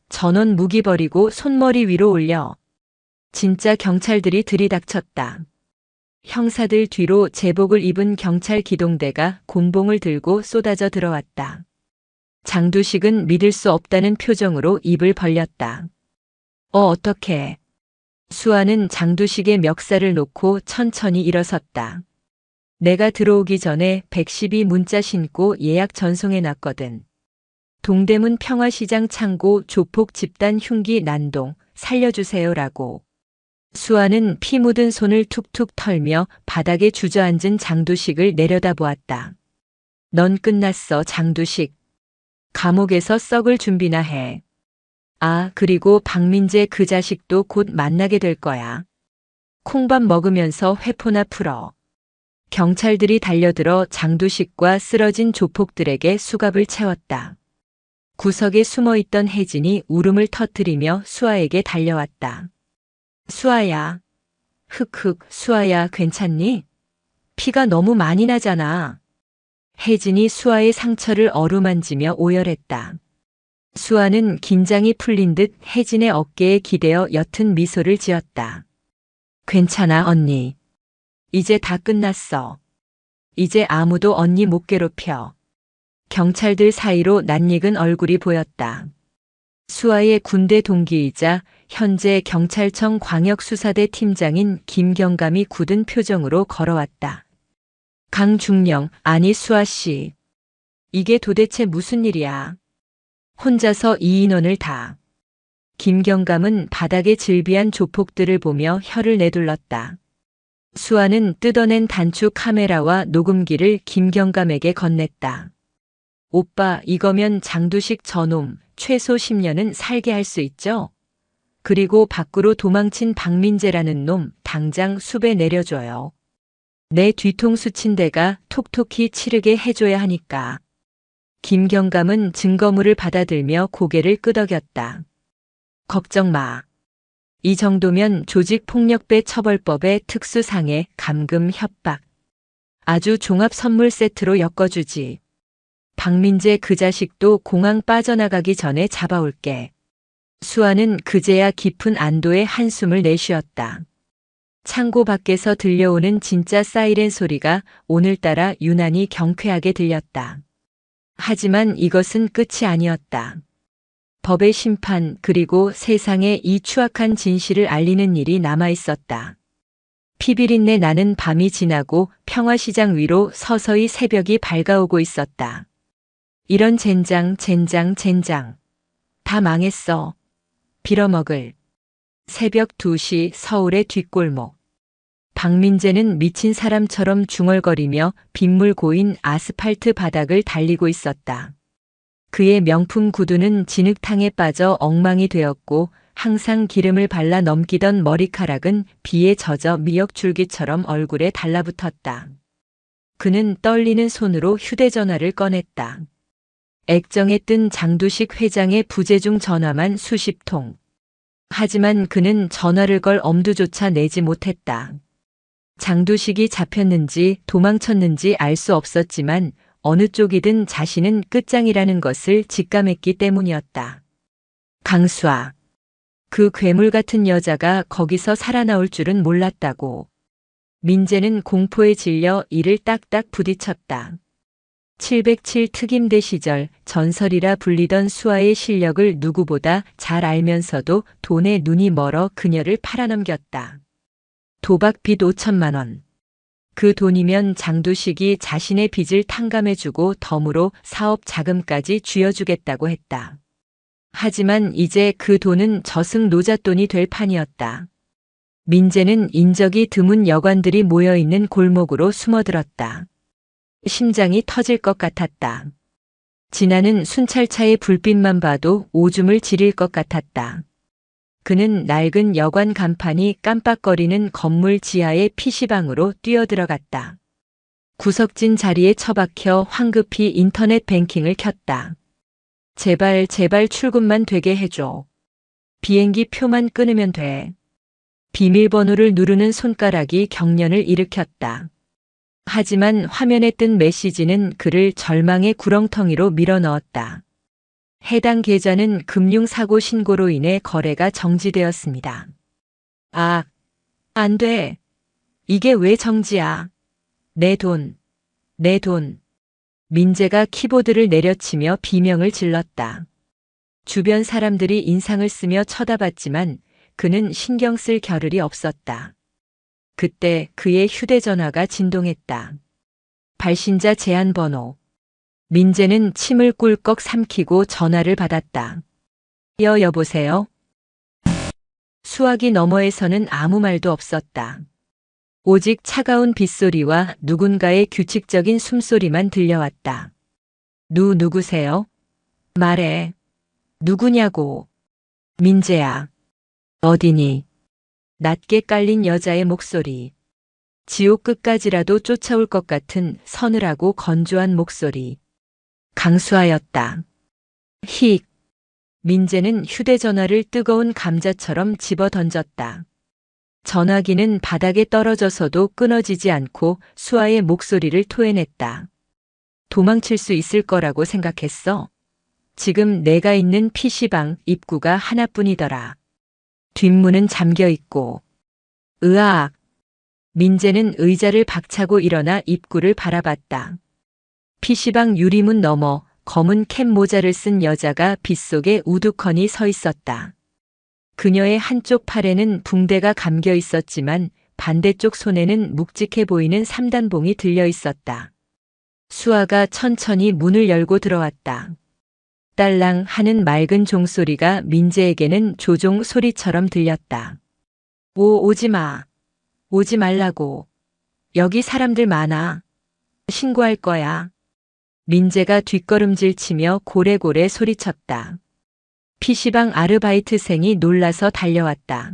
전원 무기 버리고 손머리 위로 올려. 진짜 경찰들이 들이닥쳤다. 형사들 뒤로 제복을 입은 경찰 기동대가 곤봉을 들고 쏟아져 들어왔다. 장두식은 믿을 수 없다는 표정으로 입을 벌렸다. 어떡해. 수아는 장두식의 멱살을 놓고 천천히 일어섰다. 내가 들어오기 전에 112 문자 신고 예약 전송해 놨거든. 동대문 평화시장 창고 조폭 집단 흉기 난동 살려주세요라고. 수아는 피 묻은 손을 툭툭 털며 바닥에 주저앉은 장두식을 내려다보았다. 넌 끝났어, 장두식. 감옥에서 썩을 준비나 해. 아, 그리고 박민재 그 자식도 곧 만나게 될 거야. 콩밥 먹으면서 회포나 풀어. 경찰들이 달려들어 장두식과 쓰러진 조폭들에게 수갑을 채웠다. 구석에 숨어있던 혜진이 울음을 터뜨리며 수아에게 달려왔다. 수아야. 흑흑, 수아야, 괜찮니? 피가 너무 많이 나잖아. 혜진이 수아의 상처를 어루만지며 오열했다. 수아는 긴장이 풀린 듯 혜진의 어깨에 기대어 옅은 미소를 지었다. 괜찮아, 언니. 이제 다 끝났어. 이제 아무도 언니 못 괴롭혀. 경찰들 사이로 낯익은 얼굴이 보였다. 수아의 군대 동기이자 현재 경찰청 광역수사대 팀장인 김경감이 굳은 표정으로 걸어왔다. 강중령, 아니 수아 씨. 이게 도대체 무슨 일이야? 혼자서 이 인원을 다. 김경감은 바닥에 질비한 조폭들을 보며 혀를 내둘렀다. 수아는 뜯어낸 단축 카메라와 녹음기를 김경감에게 건넸다. 오빠, 이거면 장두식 저놈 최소 10년은 살게 할 수 있죠? 그리고 밖으로 도망친 박민재라는 놈 당장 숲에 내려줘요. 내 뒤통수 친 데가 톡톡히 치르게 해줘야 하니까. 김경감은 증거물을 받아들며 고개를 끄덕였다. 걱정 마. 이 정도면 조직폭력배 처벌법의 특수상해, 감금, 협박. 아주 종합 선물 세트로 엮어주지. 박민재 그 자식도 공항 빠져나가기 전에 잡아올게. 수아는 그제야 깊은 안도의 한숨을 내쉬었다. 창고 밖에서 들려오는 진짜 사이렌 소리가 오늘따라 유난히 경쾌하게 들렸다. 하지만 이것은 끝이 아니었다. 법의 심판 그리고 세상에 이 추악한 진실을 알리는 일이 남아있었다. 피비린내 나는 밤이 지나고 평화시장 위로 서서히 새벽이 밝아오고 있었다. 이런 젠장. 다 망했어. 빌어먹을. 새벽 2시 서울의 뒷골목. 박민재는 미친 사람처럼 중얼거리며 빗물 고인 아스팔트 바닥을 달리고 있었다. 그의 명품 구두는 진흙탕에 빠져 엉망이 되었고 항상 기름을 발라 넘기던 머리카락은 비에 젖어 미역줄기처럼 얼굴에 달라붙었다. 그는 떨리는 손으로 휴대전화를 꺼냈다. 액정에 뜬 장두식 회장의 부재중 전화만 수십 통. 하지만 그는 전화를 걸 엄두조차 내지 못했다. 장두식이 잡혔는지 도망쳤는지 알 수 없었지만 어느 쪽이든 자신은 끝장이라는 것을 직감했기 때문이었다. 강수아. 그 괴물 같은 여자가 거기서 살아나올 줄은 몰랐다고. 민재는 공포에 질려 이를 딱딱 부딪혔다. 707 특임대 시절 전설이라 불리던 수아의 실력을 누구보다 잘 알면서도 돈에 눈이 멀어 그녀를 팔아넘겼다. 도박 빚 5천만 원. 그 돈이면 장두식이 자신의 빚을 탕감해주고 덤으로 사업 자금까지 쥐어주겠다고 했다. 하지만 이제 그 돈은 저승 노잣돈이 될 판이었다. 민재는 인적이 드문 여관들이 모여있는 골목으로 숨어들었다. 심장이 터질 것 같았다. 지나는 순찰차의 불빛만 봐도 오줌을 지릴 것 같았다. 그는 낡은 여관 간판이 깜빡거리는 건물 지하의 PC방으로 뛰어들어갔다. 구석진 자리에 처박혀 황급히 인터넷 뱅킹을 켰다. 제발 출근만 되게 해줘. 비행기 표만 끊으면 돼. 비밀번호를 누르는 손가락이 경련을 일으켰다. 하지만 화면에 뜬 메시지는 그를 절망의 구렁텅이로 밀어넣었다. 해당 계좌는 금융사고 신고로 인해 거래가 정지되었습니다. 아, 안 돼. 이게 왜 정지야? 내 돈. 민재가 키보드를 내려치며 비명을 질렀다. 주변 사람들이 인상을 쓰며 쳐다봤지만 그는 신경 쓸 겨를이 없었다. 그때 그의 휴대전화가 진동했다. 발신자 제한 번호. 민재는 침을 꿀꺽 삼키고 전화를 받았다. 여보세요? 수화기 너머에서는 아무 말도 없었다. 오직 차가운 빗소리와 누군가의 규칙적인 숨소리만 들려왔다. 누구세요? 말해. 누구냐고. 민재야. 어디니? 낮게 깔린 여자의 목소리. 지옥 끝까지라도 쫓아올 것 같은 서늘하고 건조한 목소리. 강수아였다. 힉. 민재는 휴대전화를 뜨거운 감자처럼 집어 던졌다. 전화기는 바닥에 떨어져서도 끊어지지 않고 수아의 목소리를 토해냈다. 도망칠 수 있을 거라고 생각했어. 지금 내가 있는 PC방 입구가 하나뿐이더라. 뒷문은 잠겨 있고. 으악. 민재는 의자를 박차고 일어나 입구를 바라봤다. PC방 유리문 너머 검은 캡 모자를 쓴 여자가 빗속에 우두커니 서 있었다. 그녀의 한쪽 팔에는 붕대가 감겨 있었지만 반대쪽 손에는 묵직해 보이는 삼단봉이 들려 있었다. 수아가 천천히 문을 열고 들어왔다. 딸랑 하는 맑은 종소리가 민재에게는 조종 소리처럼 들렸다. 오지 마. 오지 말라고. 여기 사람들 많아. 신고할 거야. 민재가 뒷걸음질 치며 고래고래 소리쳤다. PC방 아르바이트생이 놀라서 달려왔다.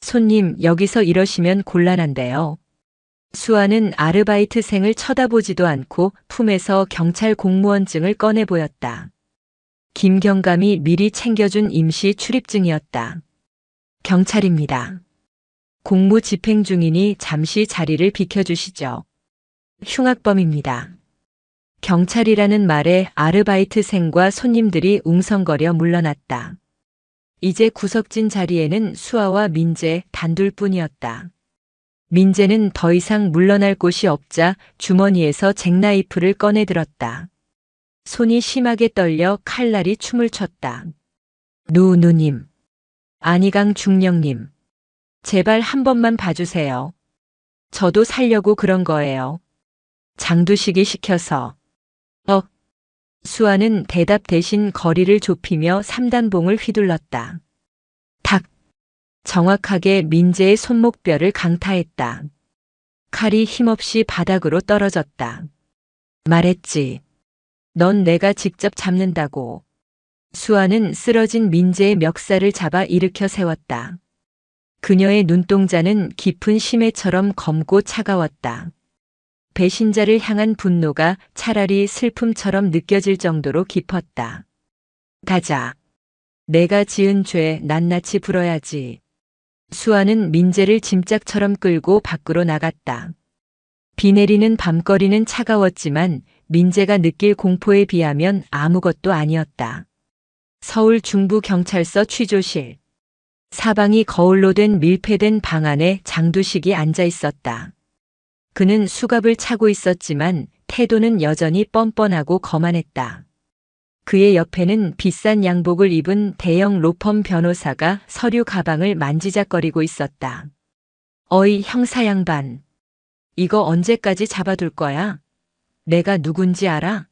손님, 여기서 이러시면 곤란한데요. 수아는 아르바이트생을 쳐다보지도 않고 품에서 경찰 공무원증을 꺼내 보였다. 김경감이 미리 챙겨준 임시 출입증이었다. 경찰입니다. 공무 집행 중이니 잠시 자리를 비켜주시죠. 흉악범입니다. 경찰이라는 말에 아르바이트생과 손님들이 웅성거려 물러났다. 이제 구석진 자리에는 수아와 민재 단둘뿐이었다. 민재는 더 이상 물러날 곳이 없자 주머니에서 잭나이프를 꺼내 들었다. 손이 심하게 떨려 칼날이 춤을 췄다. 누님. 안희강 중령님. 제발 한 번만 봐주세요. 저도 살려고 그런 거예요. 장두식이 시켜서. 수아는 대답 대신 거리를 좁히며 삼단봉을 휘둘렀다. 탁! 정확하게 민재의 손목뼈를 강타했다. 칼이 힘없이 바닥으로 떨어졌다. 말했지. 넌 내가 직접 잡는다고. 수아는 쓰러진 민재의 멱살을 잡아 일으켜 세웠다. 그녀의 눈동자는 깊은 심해처럼 검고 차가웠다. 배신자를 향한 분노가 차라리 슬픔처럼 느껴질 정도로 깊었다. 가자. 내가 지은 죄 낱낱이 불어야지. 수아는 민재를 짐짝처럼 끌고 밖으로 나갔다. 비 내리는 밤거리는 차가웠지만 민재가 느낄 공포에 비하면 아무것도 아니었다. 서울 중부경찰서 취조실. 사방이 거울로 된 밀폐된 방 안에 장두식이 앉아 있었다. 그는 수갑을 차고 있었지만 태도는 여전히 뻔뻔하고 거만했다. 그의 옆에는 비싼 양복을 입은 대형 로펌 변호사가 서류 가방을 만지작거리고 있었다. 어이 형사 양반. 이거 언제까지 잡아둘 거야? 내가 누군지 알아?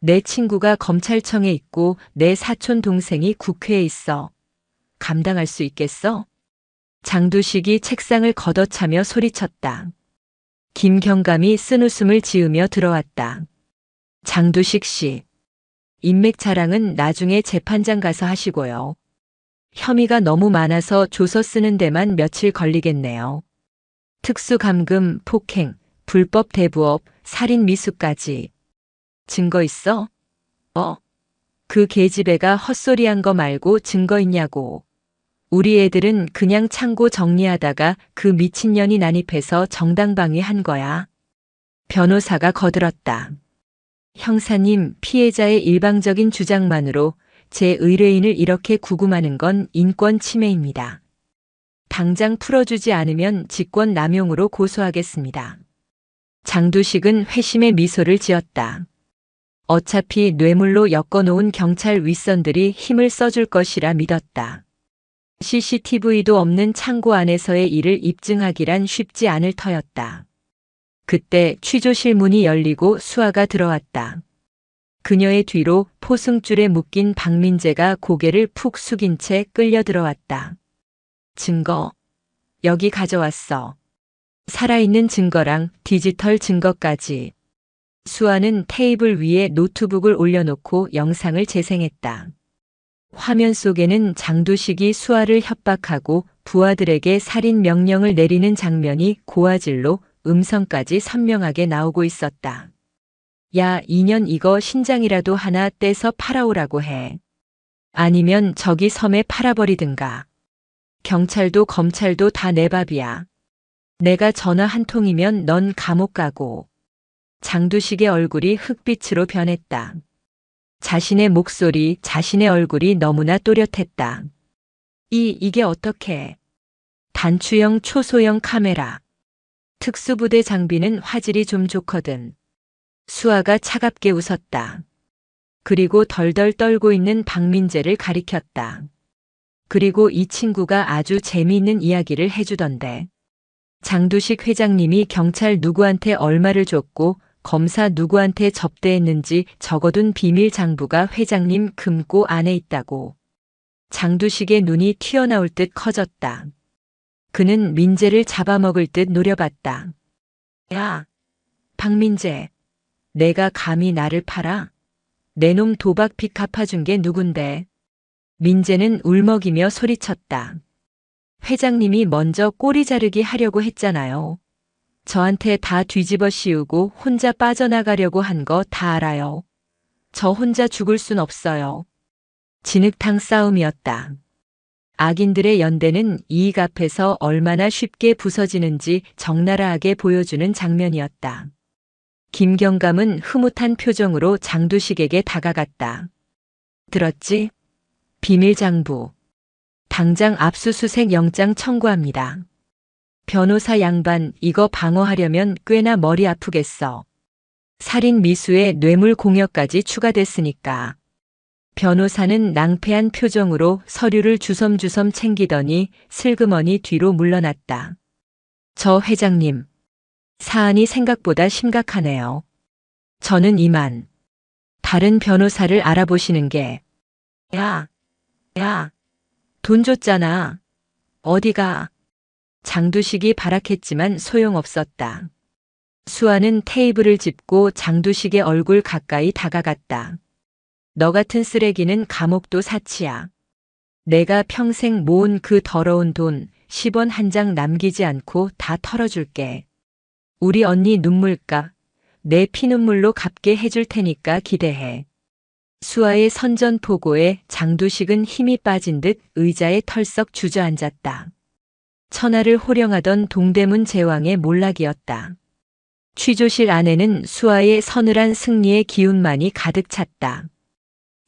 내 친구가 검찰청에 있고 내 사촌 동생이 국회에 있어. 감당할 수 있겠어? 장두식이 책상을 걷어차며 소리쳤다. 김경감이 쓴웃음을 지으며 들어왔다. 장두식 씨. 인맥 자랑은 나중에 재판장 가서 하시고요. 혐의가 너무 많아서 조서 쓰는 데만 며칠 걸리겠네요. 특수감금, 폭행, 불법 대부업, 살인 미수까지. 증거 있어? 그 계집애가 헛소리한 거 말고 증거 있냐고. 우리 애들은 그냥 창고 정리하다가 그 미친년이 난입해서 정당방위한 거야. 변호사가 거들었다. 형사님, 피해자의 일방적인 주장만으로 제 의뢰인을 이렇게 구금하는 건 인권 침해입니다. 당장 풀어주지 않으면 직권 남용으로 고소하겠습니다. 장두식은 회심의 미소를 지었다. 어차피 뇌물로 엮어놓은 경찰 윗선들이 힘을 써줄 것이라 믿었다. CCTV도 없는 창고 안에서의 일을 입증하기란 쉽지 않을 터였다. 그때 취조실 문이 열리고 수아가 들어왔다. 그녀의 뒤로 포승줄에 묶인 박민재가 고개를 푹 숙인 채 끌려 들어왔다. 증거. 여기 가져왔어. 살아있는 증거랑 디지털 증거까지. 수아는 테이블 위에 노트북을 올려놓고 영상을 재생했다. 화면 속에는 장두식이 수아를 협박하고 부하들에게 살인 명령을 내리는 장면이 고화질로 음성까지 선명하게 나오고 있었다. 야, 2년 이거 신장이라도 하나 떼서 팔아오라고 해. 아니면 저기 섬에 팔아버리든가. 경찰도 검찰도 다 내 밥이야. 내가 전화 한 통이면 넌 감옥 가고. 장두식의 얼굴이 흑빛으로 변했다. 자신의 목소리, 자신의 얼굴이 너무나 또렷했다. 이게 어떻게? 단추형 초소형 카메라. 특수부대 장비는 화질이 좀 좋거든. 수아가 차갑게 웃었다. 그리고 덜덜 떨고 있는 박민재를 가리켰다. 그리고 이 친구가 아주 재미있는 이야기를 해주던데. 장두식 회장님이 경찰 누구한테 얼마를 줬고 검사 누구한테 접대했는지 적어둔 비밀 장부가 회장님 금고 안에 있다고. 장두식의 눈이 튀어나올 듯 커졌다. 그는 민재를 잡아먹을 듯 노려봤다. 야, 박민재, 내가 감히 나를 팔아? 내 놈 도박 빚 갚아준 게 누군데? 민재는 울먹이며 소리쳤다. 회장님이 먼저 꼬리 자르기 하려고 했잖아요. 저한테 다 뒤집어 씌우고 혼자 빠져나가려고 한 거 다 알아요. 저 혼자 죽을 순 없어요. 진흙탕 싸움이었다. 악인들의 연대는 이익 앞에서 얼마나 쉽게 부서지는지 적나라하게 보여주는 장면이었다. 김경감은 흐뭇한 표정으로 장두식에게 다가갔다. 들었지? 비밀장부. 당장 압수수색 영장 청구합니다. 변호사 양반, 이거 방어하려면 꽤나 머리 아프겠어. 살인 미수에 뇌물 공여까지 추가됐으니까. 변호사는 낭패한 표정으로 서류를 주섬주섬 챙기더니 슬그머니 뒤로 물러났다. 저 회장님, 사안이 생각보다 심각하네요. 저는 이만. 다른 변호사를 알아보시는 게. 야, 돈 줬잖아. 어디가? 장두식이 발악했지만 소용없었다. 수아는 테이블을 짚고 장두식의 얼굴 가까이 다가갔다. 너 같은 쓰레기는 감옥도 사치야. 내가 평생 모은 그 더러운 돈 10원 한 장 남기지 않고 다 털어줄게. 우리 언니 눈물값 내 피눈물로 갚게 해줄 테니까 기대해. 수아의 선전포고에 장두식은 힘이 빠진 듯 의자에 털썩 주저앉았다. 천하를 호령하던 동대문 제왕의 몰락이었다. 취조실 안에는 수아의 서늘한 승리의 기운만이 가득 찼다.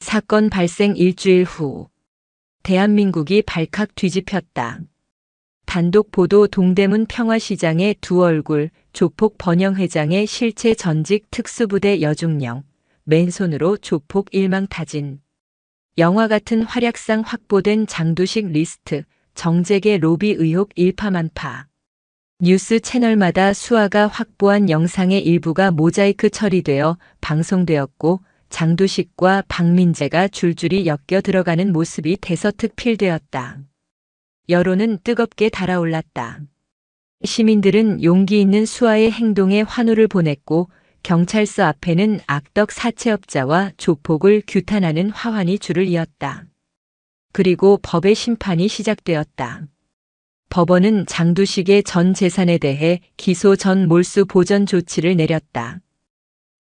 사건 발생 일주일 후 대한민국이 발칵 뒤집혔다. 단독 보도 동대문 평화시장의 두 얼굴, 조폭 번영회장의 실체 전직 특수부대 여중령, 맨손으로 조폭 일망타진. 영화 같은 활약상 확보된 장두식 리스트, 정재계 로비 의혹 일파만파. 뉴스 채널마다 수아가 확보한 영상의 일부가 모자이크 처리되어 방송되었고 장두식과 박민재가 줄줄이 엮여 들어가는 모습이 대서특필되었다. 여론은 뜨겁게 달아올랐다. 시민들은 용기 있는 수아의 행동에 환호를 보냈고 경찰서 앞에는 악덕 사채업자와 조폭을 규탄하는 화환이 줄을 이었다. 그리고 법의 심판이 시작되었다. 법원은 장두식의 전 재산에 대해 기소 전 몰수 보전 조치를 내렸다.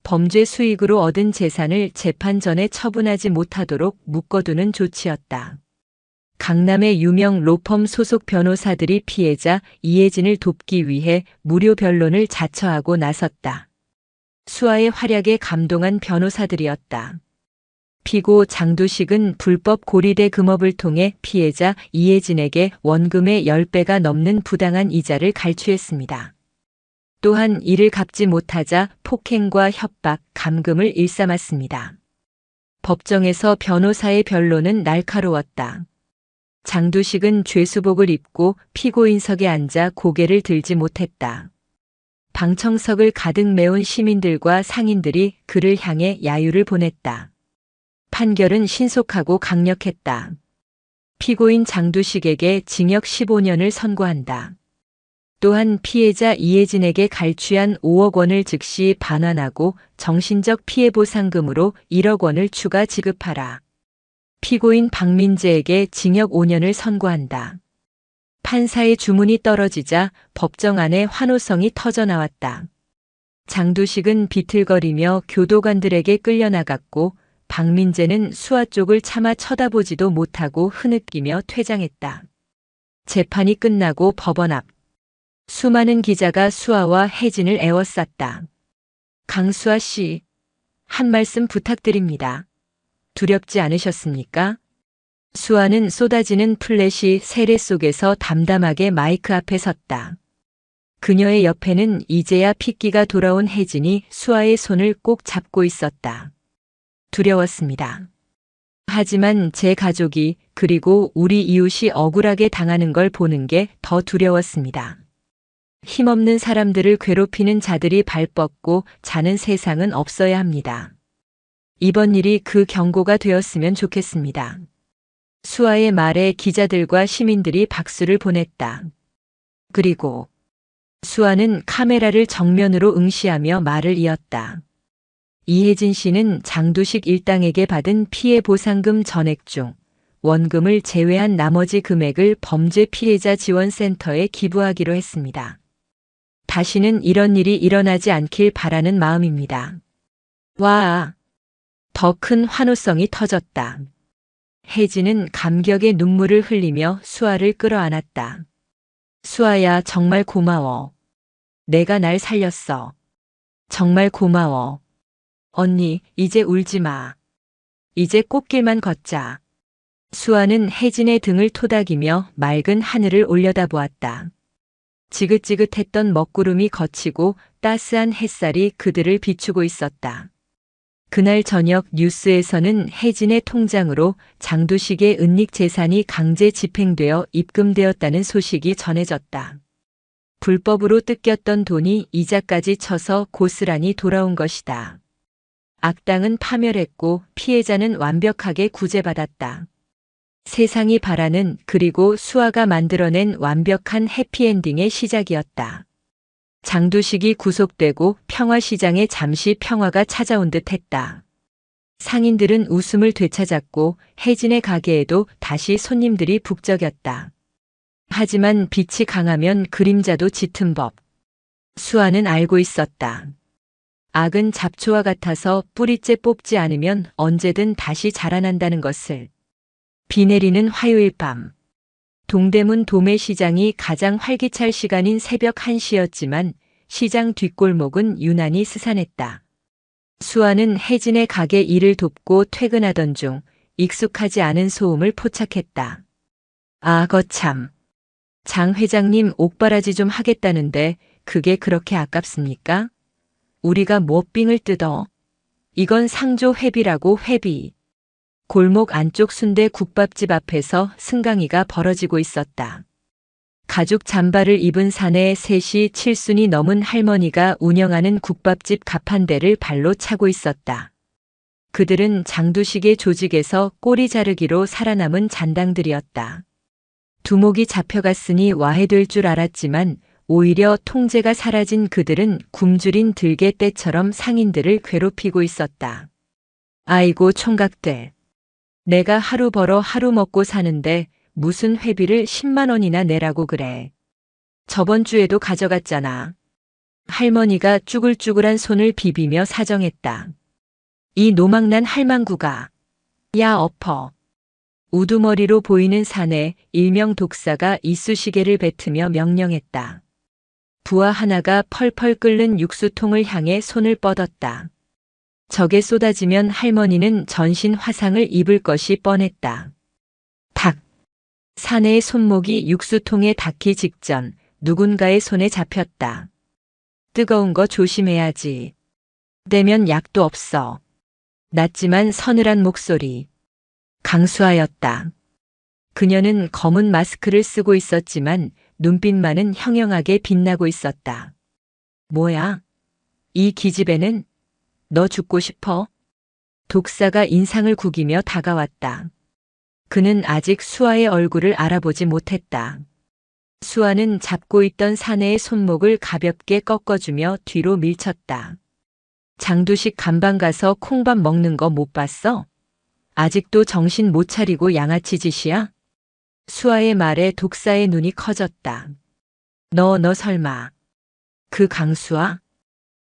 범죄 수익으로 얻은 재산을 재판 전에 처분하지 못하도록 묶어두는 조치였다. 강남의 유명 로펌 소속 변호사들이 피해자 이혜진을 돕기 위해 무료 변론을 자처하고 나섰다. 수아의 활약에 감동한 변호사들이었다. 피고 장두식은 불법 고리대 금업을 통해 피해자 이혜진에게 원금의 10배가 넘는 부당한 이자를 갈취했습니다. 또한 이를 갚지 못하자 폭행과 협박, 감금을 일삼았습니다. 법정에서 변호사의 변론은 날카로웠다. 장두식은 죄수복을 입고 피고인석에 앉아 고개를 들지 못했다. 방청석을 가득 메운 시민들과 상인들이 그를 향해 야유를 보냈다. 판결은 신속하고 강력했다. 피고인 장두식에게 징역 15년을 선고한다. 또한 피해자 이혜진에게 갈취한 5억 원을 즉시 반환하고 정신적 피해 보상금으로 1억 원을 추가 지급하라. 피고인 박민재에게 징역 5년을 선고한다. 판사의 주문이 떨어지자 법정 안에 환호성이 터져나왔다. 장두식은 비틀거리며 교도관들에게 끌려나갔고 박민재는 수아 쪽을 차마 쳐다보지도 못하고 흐느끼며 퇴장했다. 재판이 끝나고 법원 앞. 수많은 기자가 수아와 혜진을 에워쌌다. 강수아 씨, 한 말씀 부탁드립니다. 두렵지 않으셨습니까? 수아는 쏟아지는 플래시 세례 속에서 담담하게 마이크 앞에 섰다. 그녀의 옆에는 이제야 핏기가 돌아온 혜진이 수아의 손을 꼭 잡고 있었다. 두려웠습니다. 하지만 제 가족이 그리고 우리 이웃이 억울하게 당하는 걸 보는 게 더 두려웠습니다. 힘없는 사람들을 괴롭히는 자들이 발 뻗고 자는 세상은 없어야 합니다. 이번 일이 그 경고가 되었으면 좋겠습니다. 수아의 말에 기자들과 시민들이 박수를 보냈다. 그리고 수아는 카메라를 정면으로 응시하며 말을 이었다. 이혜진 씨는 장두식 일당에게 받은 피해 보상금 전액 중 원금을 제외한 나머지 금액을 범죄 피해자 지원센터에 기부하기로 했습니다. 다시는 이런 일이 일어나지 않길 바라는 마음입니다. 와! 더 큰 환호성이 터졌다. 혜진은 감격의 눈물을 흘리며 수아를 끌어안았다. 수아야, 정말 고마워. 내가 날 살렸어. 정말 고마워. 언니, 이제 울지 마. 이제 꽃길만 걷자. 수아는 혜진의 등을 토닥이며 맑은 하늘을 올려다보았다. 지긋지긋했던 먹구름이 걷히고 따스한 햇살이 그들을 비추고 있었다. 그날 저녁 뉴스에서는 혜진의 통장으로 장두식의 은닉 재산이 강제 집행되어 입금되었다는 소식이 전해졌다. 불법으로 뜯겼던 돈이 이자까지 쳐서 고스란히 돌아온 것이다. 악당은 파멸했고 피해자는 완벽하게 구제받았다. 세상이 바라는 그리고 수아가 만들어낸 완벽한 해피엔딩의 시작이었다. 장두식이 구속되고 평화시장에 잠시 평화가 찾아온 듯 했다. 상인들은 웃음을 되찾았고 혜진의 가게에도 다시 손님들이 북적였다. 하지만 빛이 강하면 그림자도 짙은 법. 수아는 알고 있었다. 악은 잡초와 같아서 뿌리째 뽑지 않으면 언제든 다시 자라난다는 것을. 비 내리는 화요일 밤. 동대문 도매시장이 가장 활기찰 시간인 새벽 1시였지만 시장 뒷골목은 유난히 스산했다. 수아는 혜진의 가게 일을 돕고 퇴근하던 중 익숙하지 않은 소음을 포착했다. 아, 거참. 장 회장님 옥바라지 좀 하겠다는데 그게 그렇게 아깝습니까? 우리가 뭐 삥을 뜯어. 이건 상조 회비라고 회비. 골목 안쪽 순대 국밥집 앞에서 승강이가 벌어지고 있었다. 가죽 잠바를 입은 사내 셋이 7순이 넘은 할머니가 운영하는 국밥집 가판대를 발로 차고 있었다. 그들은 장두식의 조직에서 꼬리 자르기로 살아남은 잔당들이었다. 두목이 잡혀갔으니 와해될 줄 알았지만 오히려 통제가 사라진 그들은 굶주린 들개떼처럼 상인들을 괴롭히고 있었다. 아이고 총각들. 내가 하루 벌어 하루 먹고 사는데 무슨 회비를 10만 원이나 내라고 그래. 저번 주에도 가져갔잖아. 할머니가 쭈글쭈글한 손을 비비며 사정했다. 이 노망난 할망구가. 야 엎어. 우두머리로 보이는 사내 일명 독사가 이쑤시개를 뱉으며 명령했다. 부하 하나가 펄펄 끓는 육수통을 향해 손을 뻗었다. 적에 쏟아지면 할머니는 전신 화상을 입을 것이 뻔했다. 탁! 사내의 손목이 육수통에 닿기 직전 누군가의 손에 잡혔다. 뜨거운 거 조심해야지. 떼면 약도 없어. 낮지만 서늘한 목소리. 강수아였다. 그녀는 검은 마스크를 쓰고 있었지만 눈빛만은 형형하게 빛나고 있었다. 뭐야? 이 기집애는? 너 죽고 싶어? 독사가 인상을 구기며 다가왔다. 그는 아직 수아의 얼굴을 알아보지 못했다. 수아는 잡고 있던 사내의 손목을 가볍게 꺾어주며 뒤로 밀쳤다. 장두식 간방 가서 콩밥 먹는 거 못 봤어? 아직도 정신 못 차리고 양아치 짓이야? 수아의 말에 독사의 눈이 커졌다. 너 설마. 그 강수아?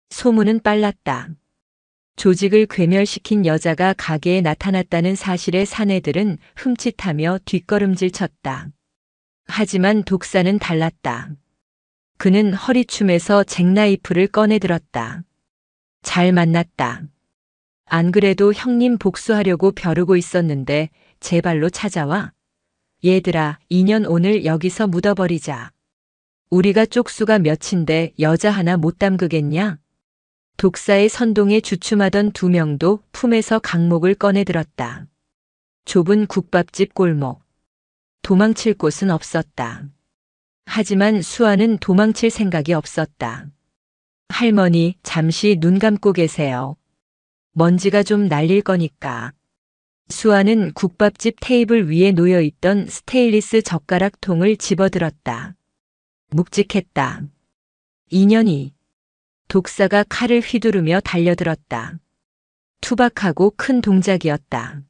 소문은 빨랐다. 조직을 괴멸시킨 여자가 가게에 나타났다는 사실에 사내들은 흠칫하며 뒷걸음질 쳤다. 하지만 독사는 달랐다. 그는 허리춤에서 잭나이프를 꺼내들었다. 잘 만났다. 안 그래도 형님 복수하려고 벼르고 있었는데 제 발로 찾아와? 얘들아, 인연 오늘 여기서 묻어버리자. 우리가 쪽수가 몇인데 여자 하나 못 담그겠냐? 독사의 선동에 주춤하던 두 명도 품에서 강목을 꺼내들었다. 좁은 국밥집 골목. 도망칠 곳은 없었다. 하지만 수아는 도망칠 생각이 없었다. 할머니, 잠시 눈 감고 계세요. 먼지가 좀 날릴 거니까. 수아는 국밥집 테이블 위에 놓여있던 스테인리스 젓가락통을 집어들었다. 묵직했다. 인연이. 독사가 칼을 휘두르며 달려들었다. 투박하고 큰 동작이었다.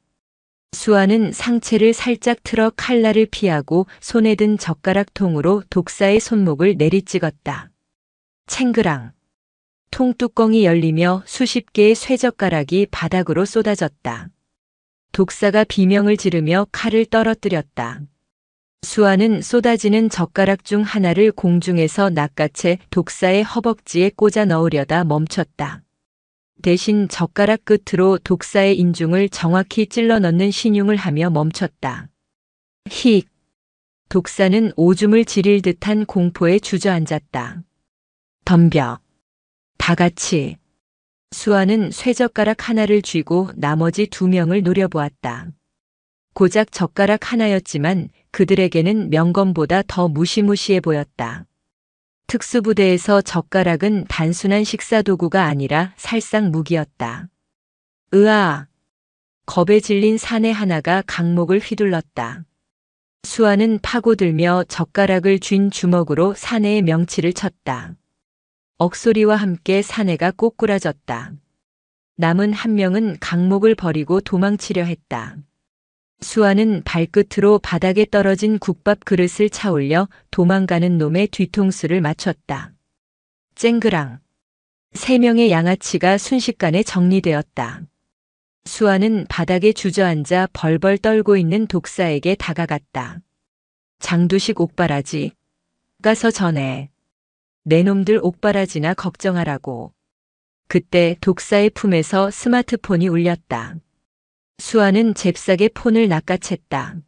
수아는 상체를 살짝 틀어 칼날을 피하고 손에 든 젓가락통으로 독사의 손목을 내리찍었다. 챙그랑. 통뚜껑이 열리며 수십 개의 쇠젓가락이 바닥으로 쏟아졌다. 독사가 비명을 지르며 칼을 떨어뜨렸다. 수아는 쏟아지는 젓가락 중 하나를 공중에서 낚아채 독사의 허벅지에 꽂아 넣으려다 멈췄다. 대신 젓가락 끝으로 독사의 인중을 정확히 찔러 넣는 신용을 하며 멈췄다. 힉! 독사는 오줌을 지릴 듯한 공포에 주저앉았다. 덤벼. 다 같이. 수아는 쇠젓가락 하나를 쥐고 나머지 두 명을 노려보았다. 고작 젓가락 하나였지만 그들에게는 명검보다 더 무시무시해 보였다. 특수부대에서 젓가락은 단순한 식사도구가 아니라 살상 무기였다. 으아! 겁에 질린 사내 하나가 강목을 휘둘렀다. 수아는 파고들며 젓가락을 쥔 주먹으로 사내의 명치를 쳤다. 억소리와 함께 사내가 꼬꾸라졌다. 남은 한 명은 강목을 버리고 도망치려 했다. 수아는 발끝으로 바닥에 떨어진 국밥 그릇을 차올려 도망가는 놈의 뒤통수를 맞췄다. 쨍그랑. 세 명의 양아치가 순식간에 정리되었다. 수아는 바닥에 주저앉아 벌벌 떨고 있는 독사에게 다가갔다. 장두식 옥바라지. 가서 전해. 내 놈들 옥바라지나 걱정하라고. 그때 독사의 품에서 스마트폰이 울렸다. 수아는 잽싸게 폰을 낚아챘다.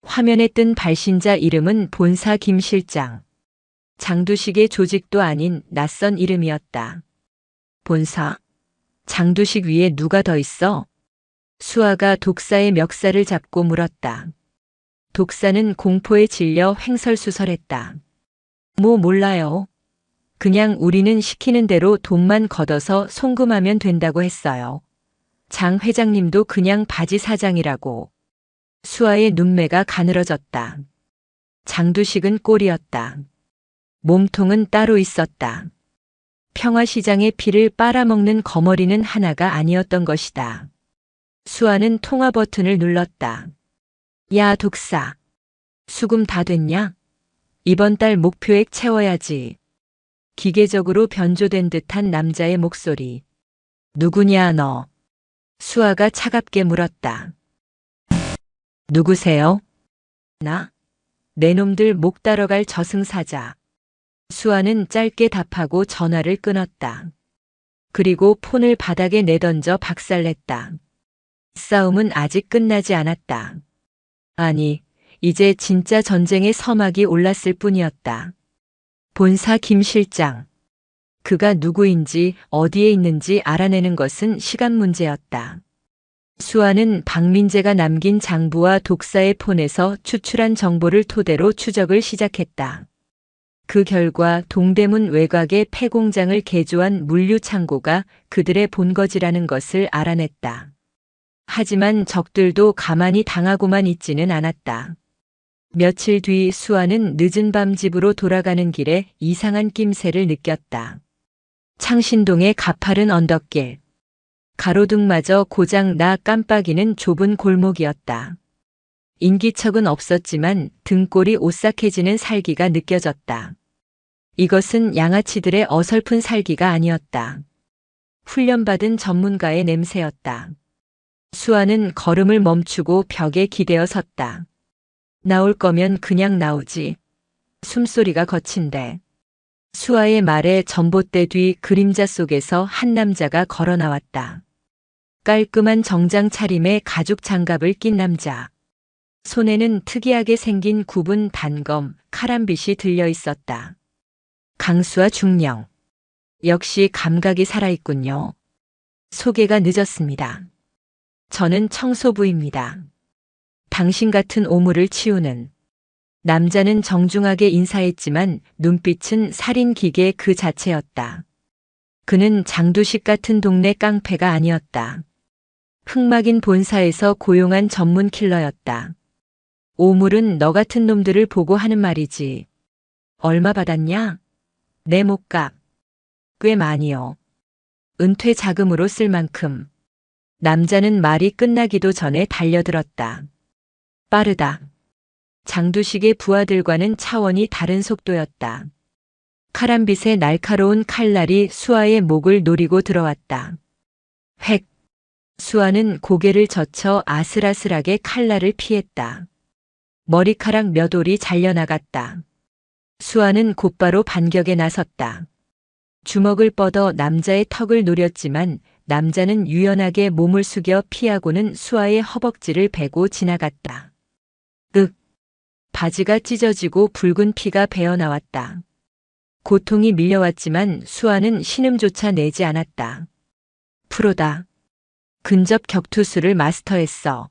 화면에 뜬 발신자 이름은 본사 김 실장. 장두식의 조직도 아닌 낯선 이름이었다. 본사. 장두식 위에 누가 더 있어? 수아가 독사의 멱살을 잡고 물었다. 독사는 공포에 질려 횡설수설했다. 뭐 몰라요. 그냥 우리는 시키는 대로 돈만 걷어서 송금하면 된다고 했어요. 장 회장님도 그냥 바지 사장이라고. 수아의 눈매가 가늘어졌다. 장두식은 꼴이었다. 몸통은 따로 있었다. 평화시장의 피를 빨아먹는 거머리는 하나가 아니었던 것이다. 수아는 통화 버튼을 눌렀다. 야, 독사. 수금 다 됐냐? 이번 달 목표액 채워야지. 기계적으로 변조된 듯한 남자의 목소리. 누구냐 너? 수아가 차갑게 물었다. 누구세요? 나? 내 놈들 목 따러 갈 저승사자. 수아는 짧게 답하고 전화를 끊었다. 그리고 폰을 바닥에 내던져 박살냈다. 싸움은 아직 끝나지 않았다. 아니, 이제 진짜 전쟁의 서막이 올랐을 뿐이었다. 본사 김 실장. 그가 누구인지 어디에 있는지 알아내는 것은 시간 문제였다. 수아는 박민재가 남긴 장부와 독사의 폰에서 추출한 정보를 토대로 추적을 시작했다. 그 결과 동대문 외곽의 폐공장을 개조한 물류창고가 그들의 본거지라는 것을 알아냈다. 하지만 적들도 가만히 당하고만 있지는 않았다. 며칠 뒤 수아는 늦은 밤 집으로 돌아가는 길에 이상한 낌새를 느꼈다. 창신동의 가파른 언덕길. 가로등마저 고장 나 깜빡이는 좁은 골목이었다. 인기척은 없었지만 등골이 오싹해지는 살기가 느껴졌다. 이것은 양아치들의 어설픈 살기가 아니었다. 훈련받은 전문가의 냄새였다. 수아는 걸음을 멈추고 벽에 기대어 섰다. 나올 거면 그냥 나오지. 숨소리가 거친데. 수아의 말에 전봇대 뒤 그림자 속에서 한 남자가 걸어 나왔다. 깔끔한 정장 차림에 가죽 장갑을 낀 남자. 손에는 특이하게 생긴 굽은 단검, 카람빗이 들려 있었다. 강수와 중령. 역시 감각이 살아있군요. 소개가 늦었습니다. 저는 청소부입니다. 당신 같은 오물을 치우는. 남자는 정중하게 인사했지만 눈빛은 살인기계 그 자체였다. 그는 장두식 같은 동네 깡패가 아니었다. 흑막인 본사에서 고용한 전문 킬러였다. 오물은 너 같은 놈들을 보고 하는 말이지. 얼마 받았냐? 내 목값. 꽤 많이요. 은퇴 자금으로 쓸 만큼. 남자는 말이 끝나기도 전에 달려들었다. 빠르다. 장두식의 부하들과는 차원이 다른 속도였다. 카람빗의 날카로운 칼날이 수아의 목을 노리고 들어왔다. 획. 수아는 고개를 젖혀 아슬아슬하게 칼날을 피했다. 머리카락 몇 올이 잘려나갔다. 수아는 곧바로 반격에 나섰다. 주먹을 뻗어 남자의 턱을 노렸지만 남자는 유연하게 몸을 숙여 피하고는 수아의 허벅지를 베고 지나갔다. 윽. 바지가 찢어지고 붉은 피가 배어나왔다. 고통이 밀려왔지만 수아는 신음조차 내지 않았다. 프로다. 근접 격투수를 마스터했어.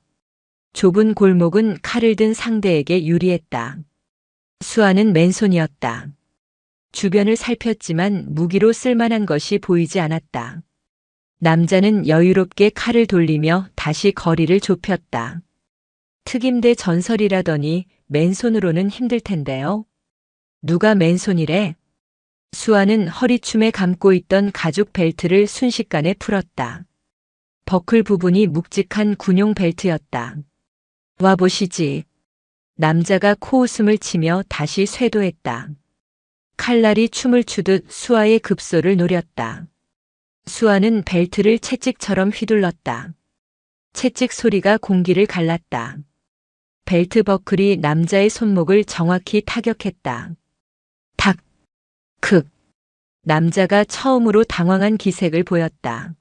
좁은 골목은 칼을 든 상대에게 유리했다. 수아는 맨손이었다. 주변을 살폈지만 무기로 쓸만한 것이 보이지 않았다. 남자는 여유롭게 칼을 돌리며 다시 거리를 좁혔다. 특임대 전설이라더니 맨손으로는 힘들 텐데요. 누가 맨손이래? 수아는 허리춤에 감고 있던 가죽 벨트를 순식간에 풀었다. 버클 부분이 묵직한 군용 벨트였다. 와보시지. 남자가 코웃음을 치며 다시 쇄도했다. 칼날이 춤을 추듯 수아의 급소를 노렸다. 수아는 벨트를 채찍처럼 휘둘렀다. 채찍 소리가 공기를 갈랐다. 벨트 버클이 남자의 손목을 정확히 타격했다. 탁! 크! 남자가 처음으로 당황한 기색을 보였다.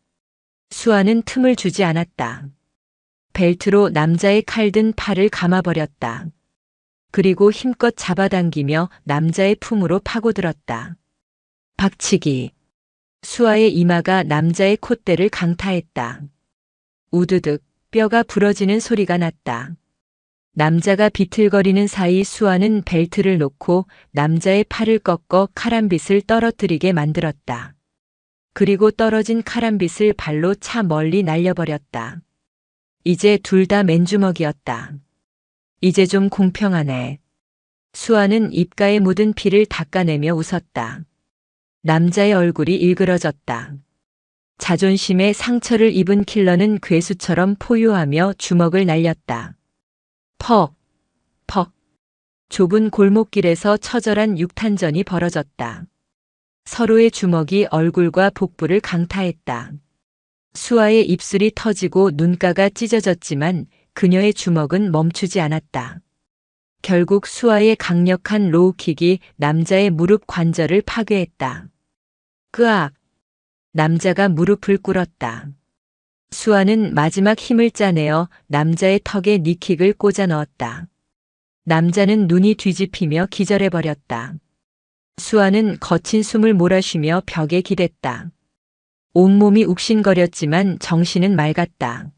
수아는 틈을 주지 않았다. 벨트로 남자의 칼든 팔을 감아버렸다. 그리고 힘껏 잡아당기며 남자의 품으로 파고들었다. 박치기. 수아의 이마가 남자의 콧대를 강타했다. 우드득 뼈가 부러지는 소리가 났다. 남자가 비틀거리는 사이 수아는 벨트를 놓고 남자의 팔을 꺾어 카람빗을 떨어뜨리게 만들었다. 그리고 떨어진 카람빗을 발로 차 멀리 날려버렸다. 이제 둘 다 맨주먹이었다. 이제 좀 공평하네. 수아는 입가에 묻은 피를 닦아내며 웃었다. 남자의 얼굴이 일그러졌다. 자존심에 상처를 입은 킬러는 괴수처럼 포효하며 주먹을 날렸다. 퍽, 퍽. 좁은 골목길에서 처절한 육탄전이 벌어졌다. 서로의 주먹이 얼굴과 복부를 강타했다. 수아의 입술이 터지고 눈가가 찢어졌지만 그녀의 주먹은 멈추지 않았다. 결국 수아의 강력한 로우킥이 남자의 무릎 관절을 파괴했다. 끄악! 남자가 무릎을 꿇었다. 수아는 마지막 힘을 짜내어 남자의 턱에 니킥을 꽂아 넣었다. 남자는 눈이 뒤집히며 기절해버렸다. 수아는 거친 숨을 몰아쉬며 벽에 기댔다. 온몸이 욱신거렸지만 정신은 맑았다.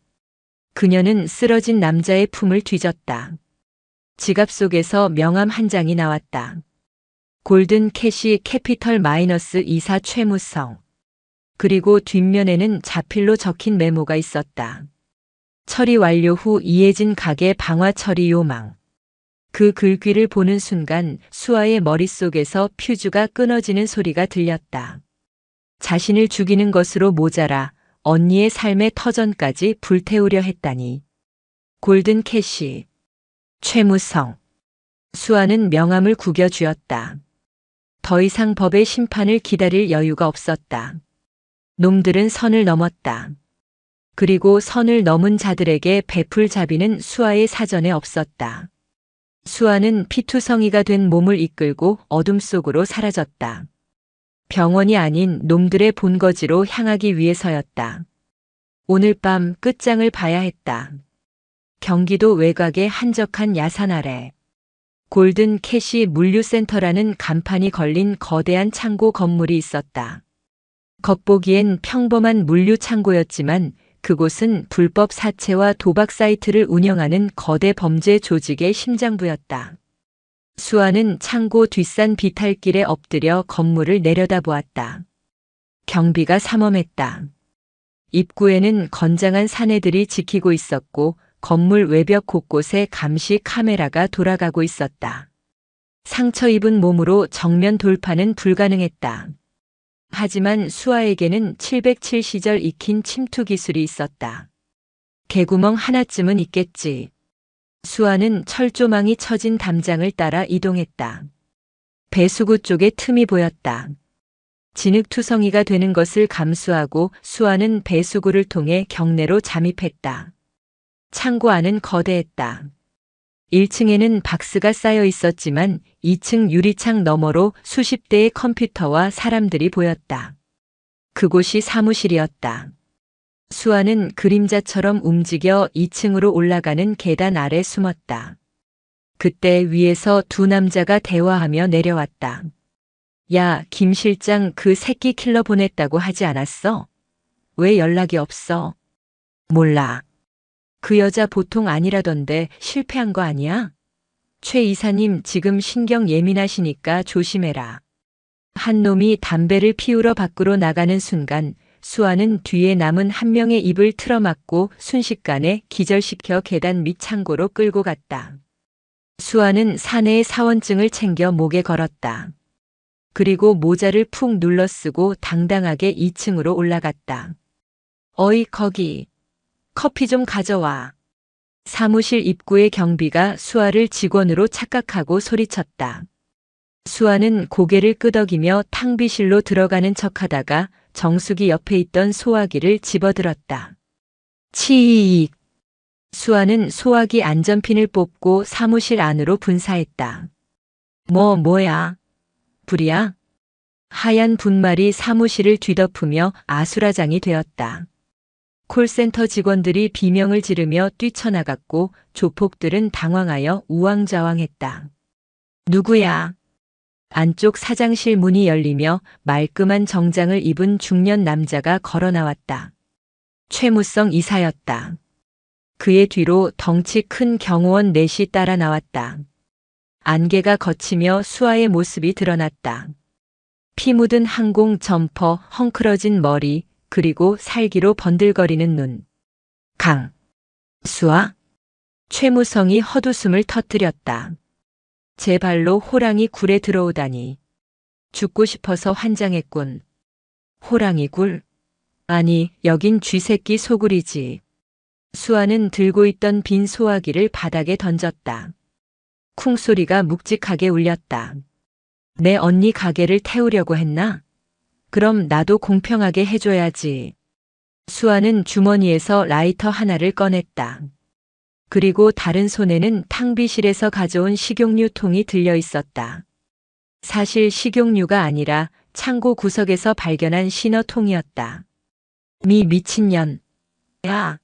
그녀는 쓰러진 남자의 품을 뒤졌다. 지갑 속에서 명함 한 장이 나왔다. 골든 캐시 캐피털 마이너스 이사 최무성. 그리고 뒷면에는 자필로 적힌 메모가 있었다. 처리 완료 후 이해진 가게 방화 처리 요망. 그 글귀를 보는 순간 수아의 머릿속에서 퓨즈가 끊어지는 소리가 들렸다. 자신을 죽이는 것으로 모자라 언니의 삶의 터전까지 불태우려 했다니. 골든 캐시. 최무성. 수아는 명함을 구겨쥐었다. 더 이상 법의 심판을 기다릴 여유가 없었다. 놈들은 선을 넘었다. 그리고 선을 넘은 자들에게 베풀 자비는 수아의 사전에 없었다. 수아는 피투성이가 된 몸을 이끌고 어둠 속으로 사라졌다. 병원이 아닌 놈들의 본거지로 향하기 위해서였다. 오늘 밤 끝장을 봐야 했다. 경기도 외곽의 한적한 야산 아래 골든 캐시 물류센터라는 간판이 걸린 거대한 창고 건물이 있었다. 겉보기엔 평범한 물류 창고였지만 그곳은 불법 사채와 도박 사이트를 운영하는 거대 범죄 조직의 심장부였다. 수아는 창고 뒷산 비탈길에 엎드려 건물을 내려다보았다. 경비가 삼엄했다. 입구에는 건장한 사내들이 지키고 있었고 건물 외벽 곳곳에 감시 카메라가 돌아가고 있었다. 상처 입은 몸으로 정면 돌파는 불가능했다. 하지만 수아에게는 707 시절 익힌 침투 기술이 있었다. 개구멍 하나쯤은 있겠지. 수아는 철조망이 쳐진 담장을 따라 이동했다. 배수구 쪽에 틈이 보였다. 진흙투성이가 되는 것을 감수하고 수아는 배수구를 통해 경내로 잠입했다. 창고 안은 거대했다. 1층에는 박스가 쌓여 있었지만 2층 유리창 너머로 수십 대의 컴퓨터와 사람들이 보였다. 그곳이 사무실이었다. 수아는 그림자처럼 움직여 2층으로 올라가는 계단 아래 숨었다. 그때 위에서 두 남자가 대화하며 내려왔다. 야, 김 실장 그 새끼 킬러 보냈다고 하지 않았어? 왜 연락이 없어? 몰라. 그 여자 보통 아니라던데 실패한 거 아니야? 최 이사님 지금 신경 예민하시니까 조심해라. 한 놈이 담배를 피우러 밖으로 나가는 순간 수아는 뒤에 남은 한 명의 입을 틀어막고 순식간에 기절시켜 계단 밑 창고로 끌고 갔다. 수아는 사내의 사원증을 챙겨 목에 걸었다. 그리고 모자를 푹 눌러 쓰고 당당하게 2층으로 올라갔다. 어이 거기. 커피 좀 가져와. 사무실 입구의 경비가 수아를 직원으로 착각하고 소리쳤다. 수아는 고개를 끄덕이며 탕비실로 들어가는 척하다가 정수기 옆에 있던 소화기를 집어들었다. 치익. 수아는 소화기 안전핀을 뽑고 사무실 안으로 분사했다. 뭐야? 불이야? 하얀 분말이 사무실을 뒤덮으며 아수라장이 되었다. 콜센터 직원들이 비명을 지르며 뛰쳐나갔고 조폭들은 당황하여 우왕좌왕했다. 누구야? 안쪽 사장실 문이 열리며 말끔한 정장을 입은 중년 남자가 걸어 나왔다. 최무성 이사였다. 그의 뒤로 덩치 큰 경호원 넷이 따라 나왔다. 안개가 걷히며 수아의 모습이 드러났다. 피 묻은 항공 점퍼, 헝클어진 머리, 그리고 살기로 번들거리는 눈. 수아? 최무성이 헛웃음을 터뜨렸다. 제 발로 호랑이 굴에 들어오다니. 죽고 싶어서 환장했군. 호랑이 굴? 아니, 여긴 쥐새끼 소굴이지. 수아는 들고 있던 빈 소화기를 바닥에 던졌다. 쿵 소리가 묵직하게 울렸다. 내 언니 가게를 태우려고 했나? 그럼 나도 공평하게 해줘야지. 수아는 주머니에서 라이터 하나를 꺼냈다. 그리고 다른 손에는 탕비실에서 가져온 식용유 통이 들려 있었다. 사실 식용유가 아니라 창고 구석에서 발견한 신어통이었다. 미친년. 야,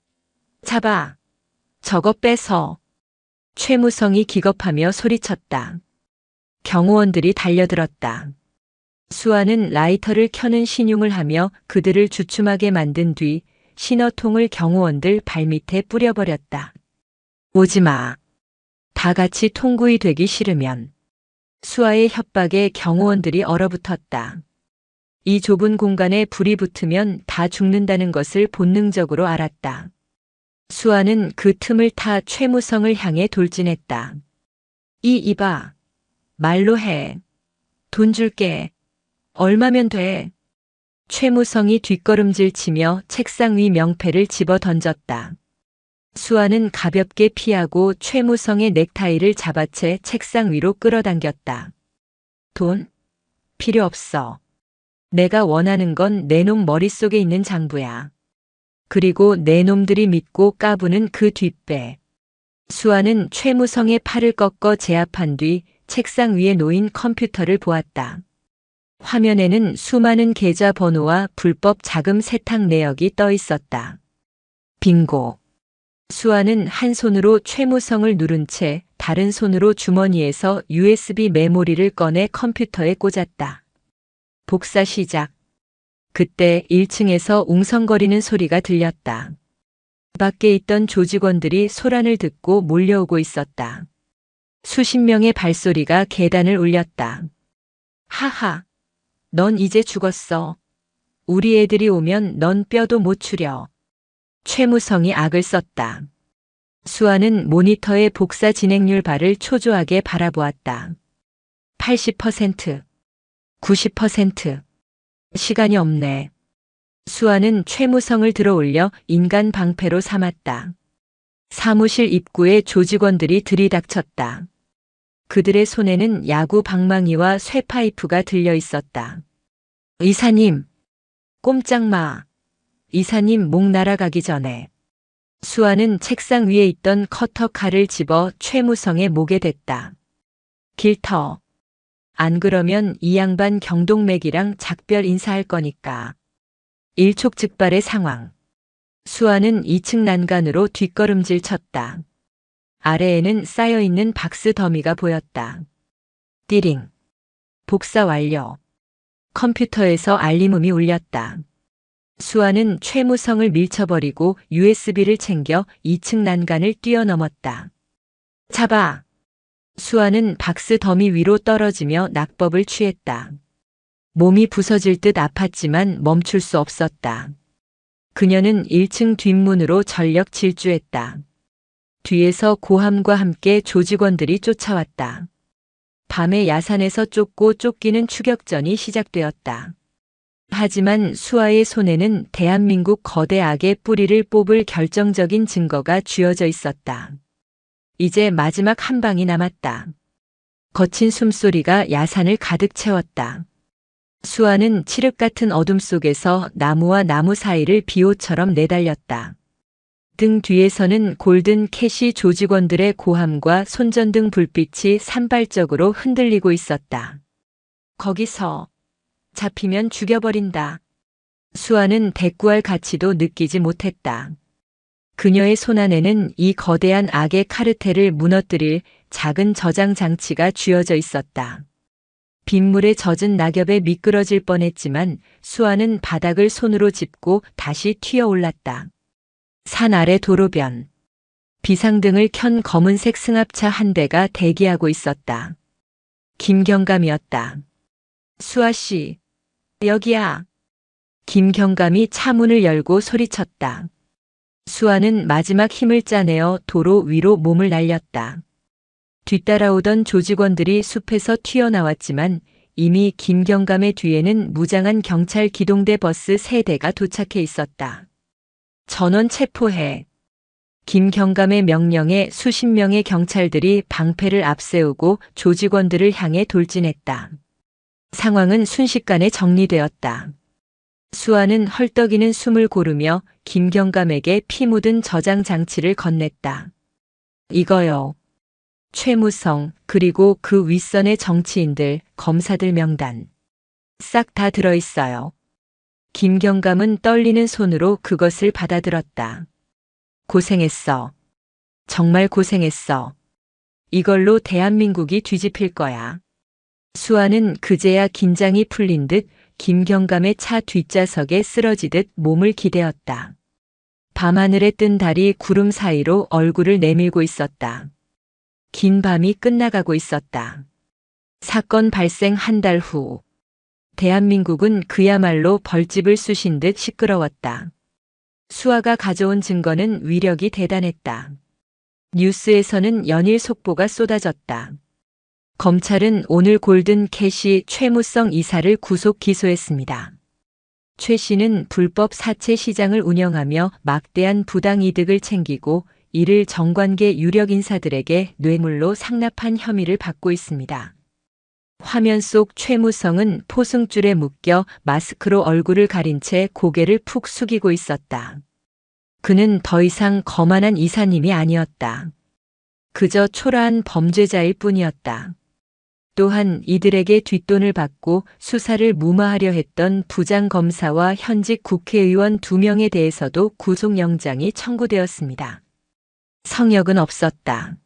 잡아. 저거 뺏어. 최무성이 기겁하며 소리쳤다. 경호원들이 달려들었다. 수아는 라이터를 켜는 신용을 하며 그들을 주춤하게 만든 뒤 신어통을 경호원들 발밑에 뿌려버렸다. 오지마. 다 같이 통구이 되기 싫으면. 수아의 협박에 경호원들이 얼어붙었다. 이 좁은 공간에 불이 붙으면 다 죽는다는 것을 본능적으로 알았다. 수아는 그 틈을 타 최무성을 향해 돌진했다. 이봐. 말로 해. 돈 줄게. 얼마면 돼? 최무성이 뒷걸음질 치며 책상 위 명패를 집어 던졌다. 수아는 가볍게 피하고 최무성의 넥타이를 잡아채 책상 위로 끌어당겼다. 돈? 필요 없어. 내가 원하는 건 내 놈 머릿속에 있는 장부야. 그리고 내 놈들이 믿고 까부는 그 뒷배. 수아는 최무성의 팔을 꺾어 제압한 뒤 책상 위에 놓인 컴퓨터를 보았다. 화면에는 수많은 계좌 번호와 불법 자금 세탁 내역이 떠 있었다. 빙고. 수아는 한 손으로 최무성을 누른 채 다른 손으로 주머니에서 USB 메모리를 꺼내 컴퓨터에 꽂았다. 복사 시작. 그때 1층에서 웅성거리는 소리가 들렸다. 밖에 있던 조직원들이 소란을 듣고 몰려오고 있었다. 수십 명의 발소리가 계단을 울렸다. 하하, 넌 이제 죽었어. 우리 애들이 오면 넌 뼈도 못 추려. 최무성이 악을 썼다. 수아는 모니터의 복사 진행률 바를 초조하게 바라보았다. 80%, 90%. 시간이 없네. 수아는 최무성을 들어올려 인간 방패로 삼았다. 사무실 입구에 조직원들이 들이닥쳤다. 그들의 손에는 야구 방망이와 쇠파이프가 들려 있었다. 이사님, 꼼짝 마. 이사님 목 날아가기 전에. 수아는 책상 위에 있던 커터 칼을 집어 최무성의 목에 댔다. 길터. 안 그러면 이 양반 경동맥이랑 작별 인사할 거니까. 일촉즉발의 상황. 수아는 2층 난간으로 뒷걸음질 쳤다. 아래에는 쌓여있는 박스 더미가 보였다. 띠링. 복사 완료. 컴퓨터에서 알림음이 울렸다. 수아는 최무성을 밀쳐버리고 USB를 챙겨 2층 난간을 뛰어넘었다. 잡아! 수아는 박스 더미 위로 떨어지며 낙법을 취했다. 몸이 부서질 듯 아팠지만 멈출 수 없었다. 그녀는 1층 뒷문으로 전력 질주했다. 뒤에서 고함과 함께 조직원들이 쫓아왔다. 밤에 야산에서 쫓고 쫓기는 추격전이 시작되었다. 하지만 수아의 손에는 대한민국 거대 악의 뿌리를 뽑을 결정적인 증거가 쥐어져 있었다. 이제 마지막 한 방이 남았다. 거친 숨소리가 야산을 가득 채웠다. 수아는 칠흑 같은 어둠 속에서 나무와 나무 사이를 비호처럼 내달렸다. 등 뒤에서는 골든 캐시 조직원들의 고함과 손전등 불빛이 산발적으로 흔들리고 있었다. 거기서 잡히면 죽여버린다. 수아는 대꾸할 가치도 느끼지 못했다. 그녀의 손안에는 이 거대한 악의 카르텔을 무너뜨릴 작은 저장 장치가 쥐어져 있었다. 빗물에 젖은 낙엽에 미끄러질 뻔했지만 수아는 바닥을 손으로 짚고 다시 튀어올랐다. 산 아래 도로변. 비상등을 켠 검은색 승합차 한 대가 대기하고 있었다. 김경감이었다. 수아 씨, 여기야. 김경감이 차 문을 열고 소리쳤다. 수아는 마지막 힘을 짜내어 도로 위로 몸을 날렸다. 뒤따라오던 조직원들이 숲에서 튀어나왔지만 이미 김경감의 뒤에는 무장한 경찰 기동대 버스 3대가 도착해 있었다. 전원 체포해. 김경감의 명령에 수십 명의 경찰들이 방패를 앞세우고 조직원들을 향해 돌진했다. 상황은 순식간에 정리되었다. 수아는 헐떡이는 숨을 고르며 김경감에게 피 묻은 저장 장치를 건넸다. 이거요. 최무성, 그리고 그 윗선의 정치인들, 검사들 명단. 싹 다 들어있어요. 김경감은 떨리는 손으로 그것을 받아들었다. 고생했어. 정말 고생했어. 이걸로 대한민국이 뒤집힐 거야. 수아는 그제야 긴장이 풀린 듯 김경감의 차 뒷좌석에 쓰러지듯 몸을 기대었다. 밤하늘에 뜬 달이 구름 사이로 얼굴을 내밀고 있었다. 긴 밤이 끝나가고 있었다. 사건 발생 한 달 후, 대한민국은 그야말로 벌집을 쑤신 듯 시끄러웠다. 수아가 가져온 증거는 위력이 대단했다. 뉴스에서는 연일 속보가 쏟아졌다. 검찰은 오늘 골든 캐시 최무성 이사를 구속 기소했습니다. 최 씨는 불법 사채 시장을 운영하며 막대한 부당이득을 챙기고 이를 정관계 유력 인사들에게 뇌물로 상납한 혐의를 받고 있습니다. 화면 속 최무성은 포승줄에 묶여 마스크로 얼굴을 가린 채 고개를 푹 숙이고 있었다. 그는 더 이상 거만한 이사님이 아니었다. 그저 초라한 범죄자일 뿐이었다. 또한 이들에게 뒷돈을 받고 수사를 무마하려 했던 부장검사와 현직 국회의원 2명에 대해서도 구속영장이 청구되었습니다. 성역은 없었다.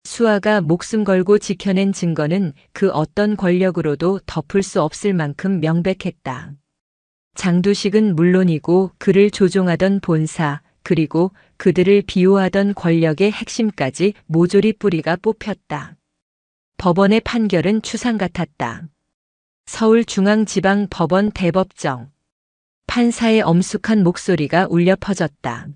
수아가 목숨 걸고 지켜낸 증거는 그 어떤 권력으로도 덮을 수 없을 만큼 명백했다. 장두식은 물론이고 그를 조종하던 본사, 그리고 그들을 비호하던 권력의 핵심까지 모조리 뿌리가 뽑혔다. 법원의 판결은 추상 같았다. 서울중앙지방법원 대법정. 판사의 엄숙한 목소리가 울려 퍼졌다.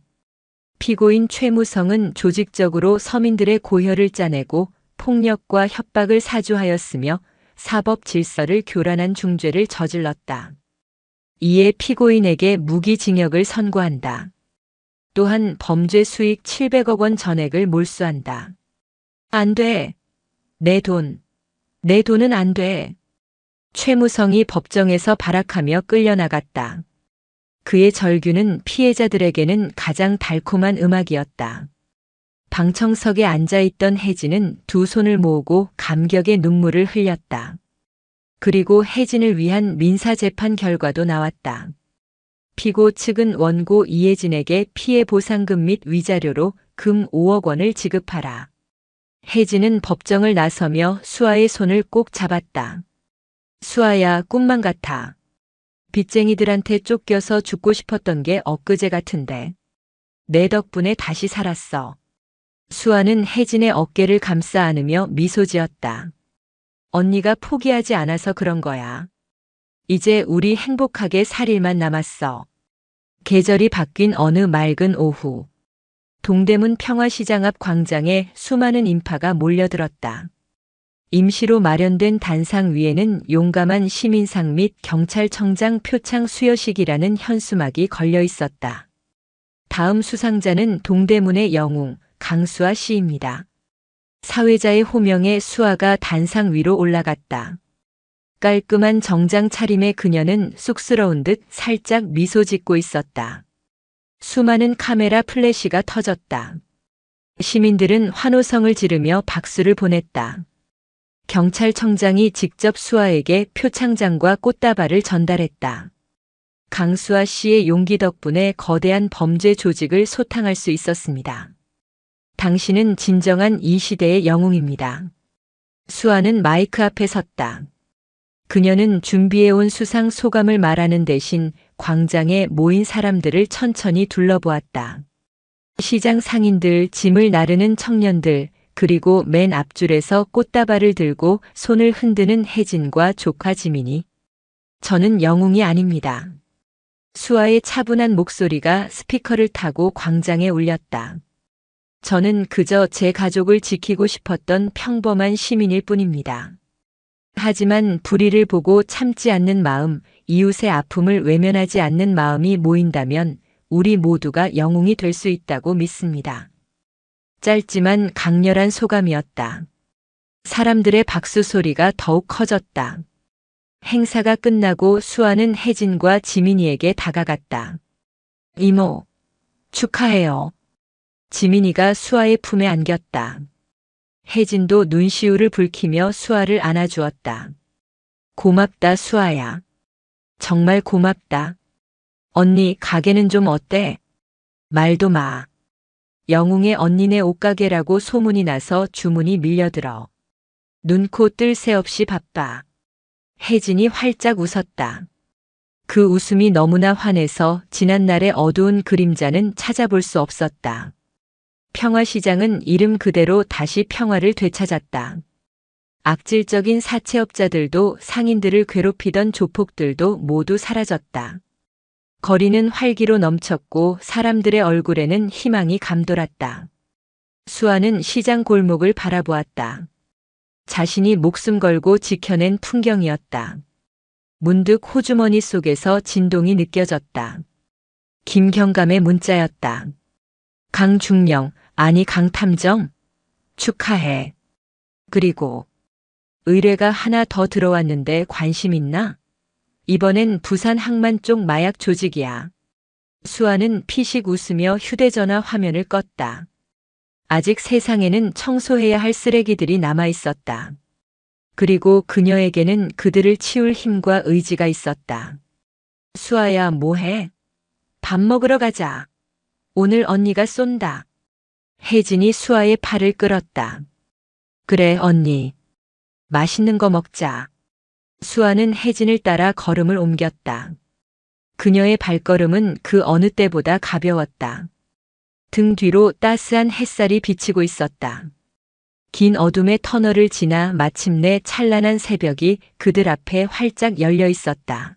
피고인 최무성은 조직적으로 서민들의 고혈을 짜내고 폭력과 협박을 사주하였으며 사법 질서를 교란한 중죄를 저질렀다. 이에 피고인에게 무기징역을 선고한다. 또한 범죄 수익 700억 원 전액을 몰수한다. 안 돼. 내 돈은 안 돼. 최무성이 법정에서 발악하며 끌려나갔다. 그의 절규는 피해자들에게는 가장 달콤한 음악이었다. 방청석에 앉아있던 혜진은 두 손을 모으고 감격의 눈물을 흘렸다. 그리고 혜진을 위한 민사재판 결과도 나왔다. 피고 측은 원고 이혜진에게 피해 보상금 및 위자료로 금 5억 원을 지급하라. 혜진은 법정을 나서며 수아의 손을 꼭 잡았다. 수아야, 꿈만 같아. 빚쟁이들한테 쫓겨서 죽고 싶었던 게 엊그제 같은데. 내 덕분에 다시 살았어. 수아는 혜진의 어깨를 감싸 안으며 미소 지었다. 언니가 포기하지 않아서 그런 거야. 이제 우리 행복하게 살 일만 남았어. 계절이 바뀐 어느 맑은 오후. 동대문 평화시장 앞 광장에 수많은 인파가 몰려들었다. 임시로 마련된 단상 위에는 용감한 시민상 및 경찰청장 표창 수여식이라는 현수막이 걸려 있었다. 다음 수상자는 동대문의 영웅 강수아 씨입니다. 사회자의 호명에 수아가 단상 위로 올라갔다. 깔끔한 정장 차림의 그녀는 쑥스러운 듯 살짝 미소 짓고 있었다. 수많은 카메라 플래시가 터졌다. 시민들은 환호성을 지르며 박수를 보냈다. 경찰청장이 직접 수아에게 표창장과 꽃다발을 전달했다. 강수아 씨의 용기 덕분에 거대한 범죄 조직을 소탕할 수 있었습니다. 당신은 진정한 이 시대의 영웅입니다. 수아는 마이크 앞에 섰다. 그녀는 준비해온 수상 소감을 말하는 대신 광장에 모인 사람들을 천천히 둘러보았다. 시장 상인들, 짐을 나르는 청년들, 그리고 맨 앞줄에서 꽃다발을 들고 손을 흔드는 혜진과 조카 지민이. 저는 영웅이 아닙니다. 수아의 차분한 목소리가 스피커를 타고 광장에 울렸다. 저는 그저 제 가족을 지키고 싶었던 평범한 시민일 뿐입니다. 하지만 불의를 보고 참지 않는 마음, 이웃의 아픔을 외면하지 않는 마음이 모인다면 우리 모두가 영웅이 될 수 있다고 믿습니다. 짧지만 강렬한 소감이었다. 사람들의 박수 소리가 더욱 커졌다. 행사가 끝나고 수아는 혜진과 지민이에게 다가갔다. 이모, 축하해요. 지민이가 수아의 품에 안겼다. 혜진도 눈시울을 붉히며 수아를 안아주었다. 고맙다, 수아야. 정말 고맙다. 언니, 가게는 좀 어때? 말도 마. 영웅의 언니네 옷가게라고 소문이 나서 주문이 밀려들어. 눈코 뜰 새 없이 바빠. 혜진이 활짝 웃었다. 그 웃음이 너무나 환해서 지난날의 어두운 그림자는 찾아볼 수 없었다. 평화시장은 이름 그대로 다시 평화를 되찾았다. 악질적인 사채업자들도 상인들을 괴롭히던 조폭들도 모두 사라졌다. 거리는 활기로 넘쳤고 사람들의 얼굴에는 희망이 감돌았다. 수아는 시장 골목을 바라보았다. 자신이 목숨 걸고 지켜낸 풍경이었다. 문득 호주머니 속에서 진동이 느껴졌다. 김경감의 문자였다. 강중령, 아니 강탐정? 축하해. 그리고 의뢰가 하나 더 들어왔는데 관심 있나? 이번엔 부산 항만 쪽 마약 조직이야. 수아는 피식 웃으며 휴대전화 화면을 껐다. 아직 세상에는 청소해야 할 쓰레기들이 남아 있었다. 그리고 그녀에게는 그들을 치울 힘과 의지가 있었다. 수아야, 뭐해? 밥 먹으러 가자. 오늘 언니가 쏜다. 혜진이 수아의 팔을 끌었다. 그래, 언니. 맛있는 거 먹자. 수아는 혜진을 따라 걸음을 옮겼다. 그녀의 발걸음은 그 어느 때보다 가벼웠다. 등 뒤로 따스한 햇살이 비치고 있었다. 긴 어둠의 터널을 지나 마침내 찬란한 새벽이 그들 앞에 활짝 열려 있었다.